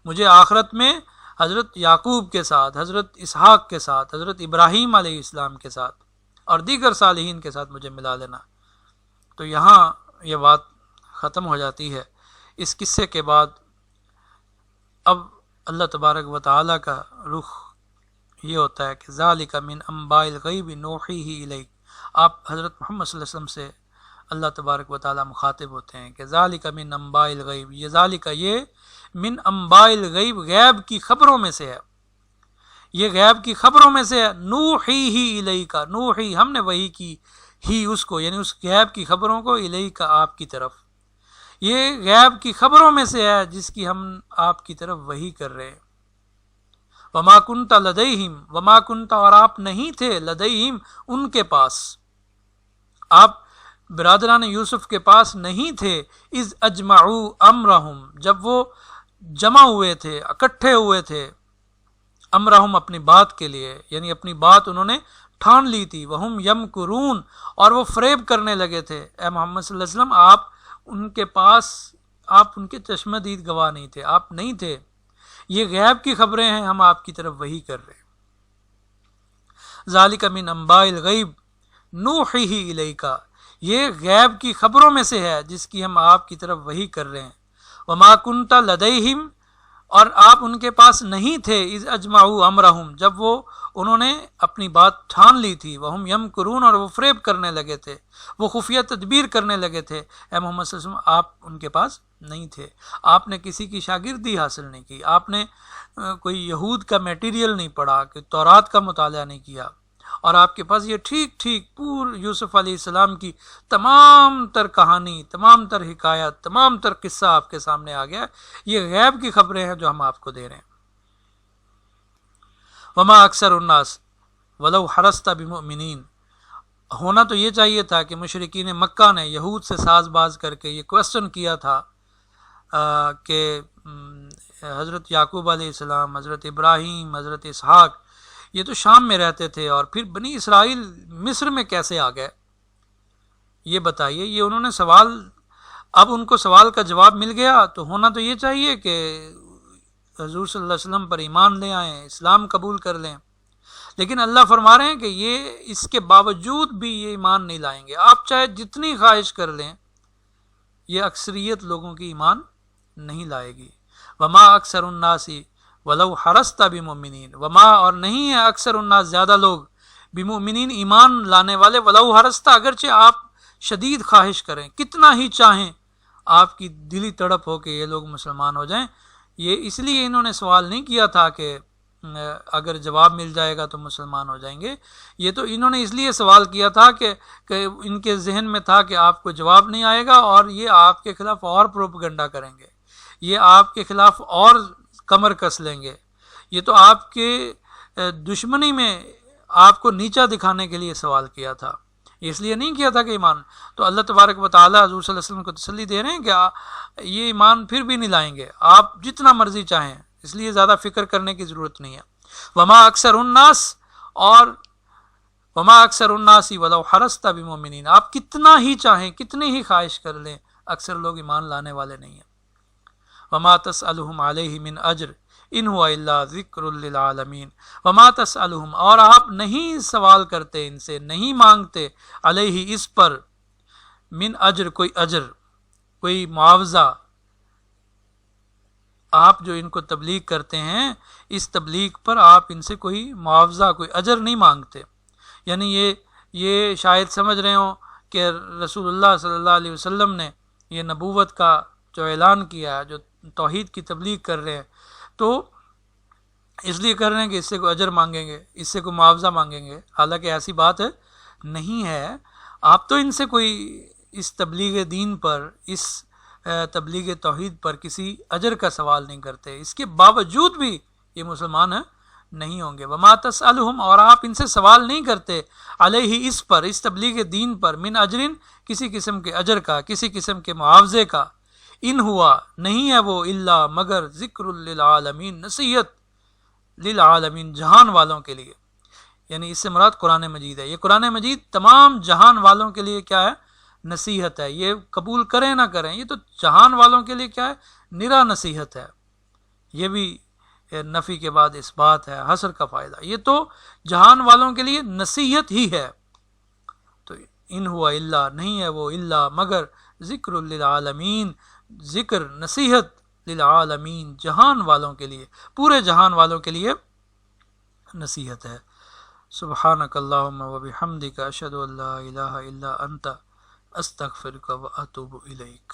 مجھے آخرت میں حضرت یعقوب کے ساتھ، حضرت اسحاق کے ساتھ، حضرت ابراہیم علیہ السلام کے ساتھ اور دیگر صالحین کے ساتھ مجھے ملا دینا۔ تو یہاں یہ بات ختم ہو جاتی ہے۔ اس قصے کے بعد اب اللہ تبارک و تعالیٰ کا رخ یہ ہوتا ہے کہ ذالک من انباء الغیب نوحیہ الیک، آپ حضرت محمد صلی اللہ علیہ وسلم سے اللہ تبارک و تعالیٰ مخاطب ہوتے ہیں کہ ذالک من انباء الغیب، یہ ذالک، یہ من انباء الغیب، غیب کی خبروں میں سے ہے، یہ غیب کی خبروں میں سے ہے۔ نوحیہ الیک، نوحی، ہم نے وحی کی، ہی اس کو، یعنی اس غیب کی خبروں کو، الیک، آپ کی طرف، یہ غیب کی خبروں میں سے ہے جس کی ہم آپ کی طرف وحی کر رہے ہیں۔ وما کنت لدیہم، وما کنت، اور آپ نہیں تھے، لدیہم، ان کے پاس، آپ برادران یوسف کے پاس نہیں تھے، اذ اجمعوا امرہم، جب وہ جمع ہوئے تھے، اکٹھے ہوئے تھے، امرہم، اپنی بات کے لیے، یعنی اپنی بات انہوں نے ٹھان لی تھی۔ وہم یمکرون، اور وہ فریب کرنے لگے تھے۔ اے محمد صلی اللہ علیہ وسلم، آپ ان کے پاس، آپ ان کے چشمہ دید گواہ نہیں تھے، آپ نہیں تھے، یہ غیب کی خبریں ہیں، ہم آپ کی طرف وحی کر رہے ہیں۔ ذالک من انباء الغیب نوحیہ الیک، یہ غیب کی خبروں میں سے ہے جس کی ہم آپ کی طرف وحی کر رہے ہیں۔ وما کنت لدیہم، اور آپ ان کے پاس نہیں تھے، اذ اجمعوا امرہم، جب وہ انہوں نے اپنی بات ٹھان لی تھی، وہم یمکرون، اور وہ فریب کرنے لگے تھے، وہ خفیہ تدبیر کرنے لگے تھے۔ اے محمد صلی اللہ علیہ وسلم، آپ ان کے پاس نہیں تھے، آپ نے کسی کی شاگردی حاصل نہیں کی، آپ نے کوئی یہود کا میٹیریل نہیں پڑھا، کہ تورات کا مطالعہ نہیں کیا، اور آپ کے پاس یہ ٹھیک یوسف علیہ السلام کی تمام تر کہانی، تمام تر حکایت، تمام تر قصہ آپ کے سامنے آ گیا۔ یہ غیب کی خبریں ہیں جو ہم آپ کو دے رہے ہیں۔ وما اکثر الناس ولو حرصت بمؤمنین، ہونا تو یہ چاہیے تھا کہ مشرکین مکہ نے یہود سے ساز باز کر کے یہ کویسچن کیا تھا کہ حضرت یعقوب علیہ السلام، حضرت ابراہیم، حضرت اسحاق، یہ تو شام میں رہتے تھے، اور پھر بنی اسرائیل مصر میں کیسے آ گئے، یہ بتائیے۔ یہ انہوں نے سوال، اب ان کو سوال کا جواب مل گیا، تو ہونا تو یہ چاہیے کہ حضور صلی اللہ علیہ وسلم پر ایمان لے آئیں، اسلام قبول کر لیں، لیکن اللہ فرما رہے ہیں کہ یہ اس کے باوجود بھی یہ ایمان نہیں لائیں گے، آپ چاہے جتنی خواہش کر لیں، یہ اکثریت لوگوں کی ایمان نہیں لائے گی۔ وما اکثر الناس ولو حرصت بمؤمنین، وما، اور نہیں ہے اکثر الناس، زیادہ لوگ، بمؤمنین، ایمان لانے والے، ولو حرصت، اگرچہ آپ شدید خواہش کریں، کتنا ہی چاہیں، آپ کی دلی تڑپ ہو کہ یہ لوگ مسلمان ہو جائیں۔ یہ اس لیے انہوں نے سوال نہیں کیا تھا کہ اگر جواب مل جائے گا تو مسلمان ہو جائیں گے، یہ تو انہوں نے اس لیے سوال کیا تھا کہ ان کے ذہن میں تھا کہ آپ کو جواب نہیں آئے گا، اور یہ آپ کے خلاف اور پروپیگنڈا کریں گے، یہ آپ کے خلاف اور کمر کس لیں گے، یہ تو آپ کے دشمنی میں آپ کو نیچا دکھانے کے لیے سوال کیا تھا، اس لیے نہیں کیا تھا کہ ایمان۔ تو اللہ تبارک و تعالیٰ حضور صلی اللہ علیہ وسلم کو تسلی دے رہے ہیں کہ یہ ایمان پھر بھی نہیں لائیں گے، آپ جتنا مرضی چاہیں، اس لیے زیادہ فکر کرنے کی ضرورت نہیں ہے۔ وما اکثر الناس، اور وما اکثر الناس ولو حرصت بمؤمنین، آپ کتنا ہی چاہیں، کتنی ہی خواہش کر لیں، اکثر لوگ ایمان لانے والے نہیں ہیں۔ وما تسألهم علیہ من اجر ان ہوا الا ذکر للعالمین وما تسألہم، اور آپ نہیں سوال کرتے ان سے، نہیں مانگتے، علیہ اس پر، من اجر کوئی معاوضہ، آپ جو ان کو تبلیغ کرتے ہیں اس تبلیغ پر آپ ان سے کوئی معاوضہ، کوئی اجر نہیں مانگتے. یعنی یہ شاید سمجھ رہے ہوں کہ رسول اللہ صلی اللہ علیہ وسلم نے یہ نبوت کا جو اعلان کیا، جو توحید کی تبلیغ کر رہے ہیں، تو اس لیے کر رہے ہیں کہ اس سے کوئی اجر مانگیں گے، اس سے کوئی معاوضہ مانگیں گے. حالانکہ ایسی بات نہیں ہے. آپ تو ان سے کوئی اس تبلیغ دین پر، اس تبلیغ توحید پر کسی اجر کا سوال نہیں کرتے، اس کے باوجود بھی یہ مسلمان نہیں ہوں گے. وما تسألہم، اور آپ ان سے سوال نہیں کرتے، علیہ اس پر، اس تبلیغ دین پر، من اجرن کسی قسم کے اجر کا، کسی قسم کے معاوضے کا، ان ہوا نہیں ہے وہ، الا مگر ذکر للعالمین، نصیحت للعالمین جہان والوں کے لیے. یعنی اس سے مراد قرآن مجید ہے. یہ قرآن مجید تمام جہان والوں کے لیے کیا ہے؟ نصیحت ہے. یہ قبول کریں نہ کریں، یہ تو جہان والوں کے لیے کیا ہے؟ نرا نصیحت ہے. یہ بھی نفی کے بعد اس بات ہے، حصر کا فائدہ. یہ تو جہان والوں کے لیے نصیحت ہی ہے. تو ان ہوا الا، نہیں ہے وہ، الا مگر ذکر للعالمین، ذکر نصیحت للعالمین جہان والوں کے لیے، پورے جہان والوں کے لیے نصیحت ہے. سبحانک اللہم و بحمدک، اشہد ان لا الہ الا انت، استغفرک و اتوب الیک.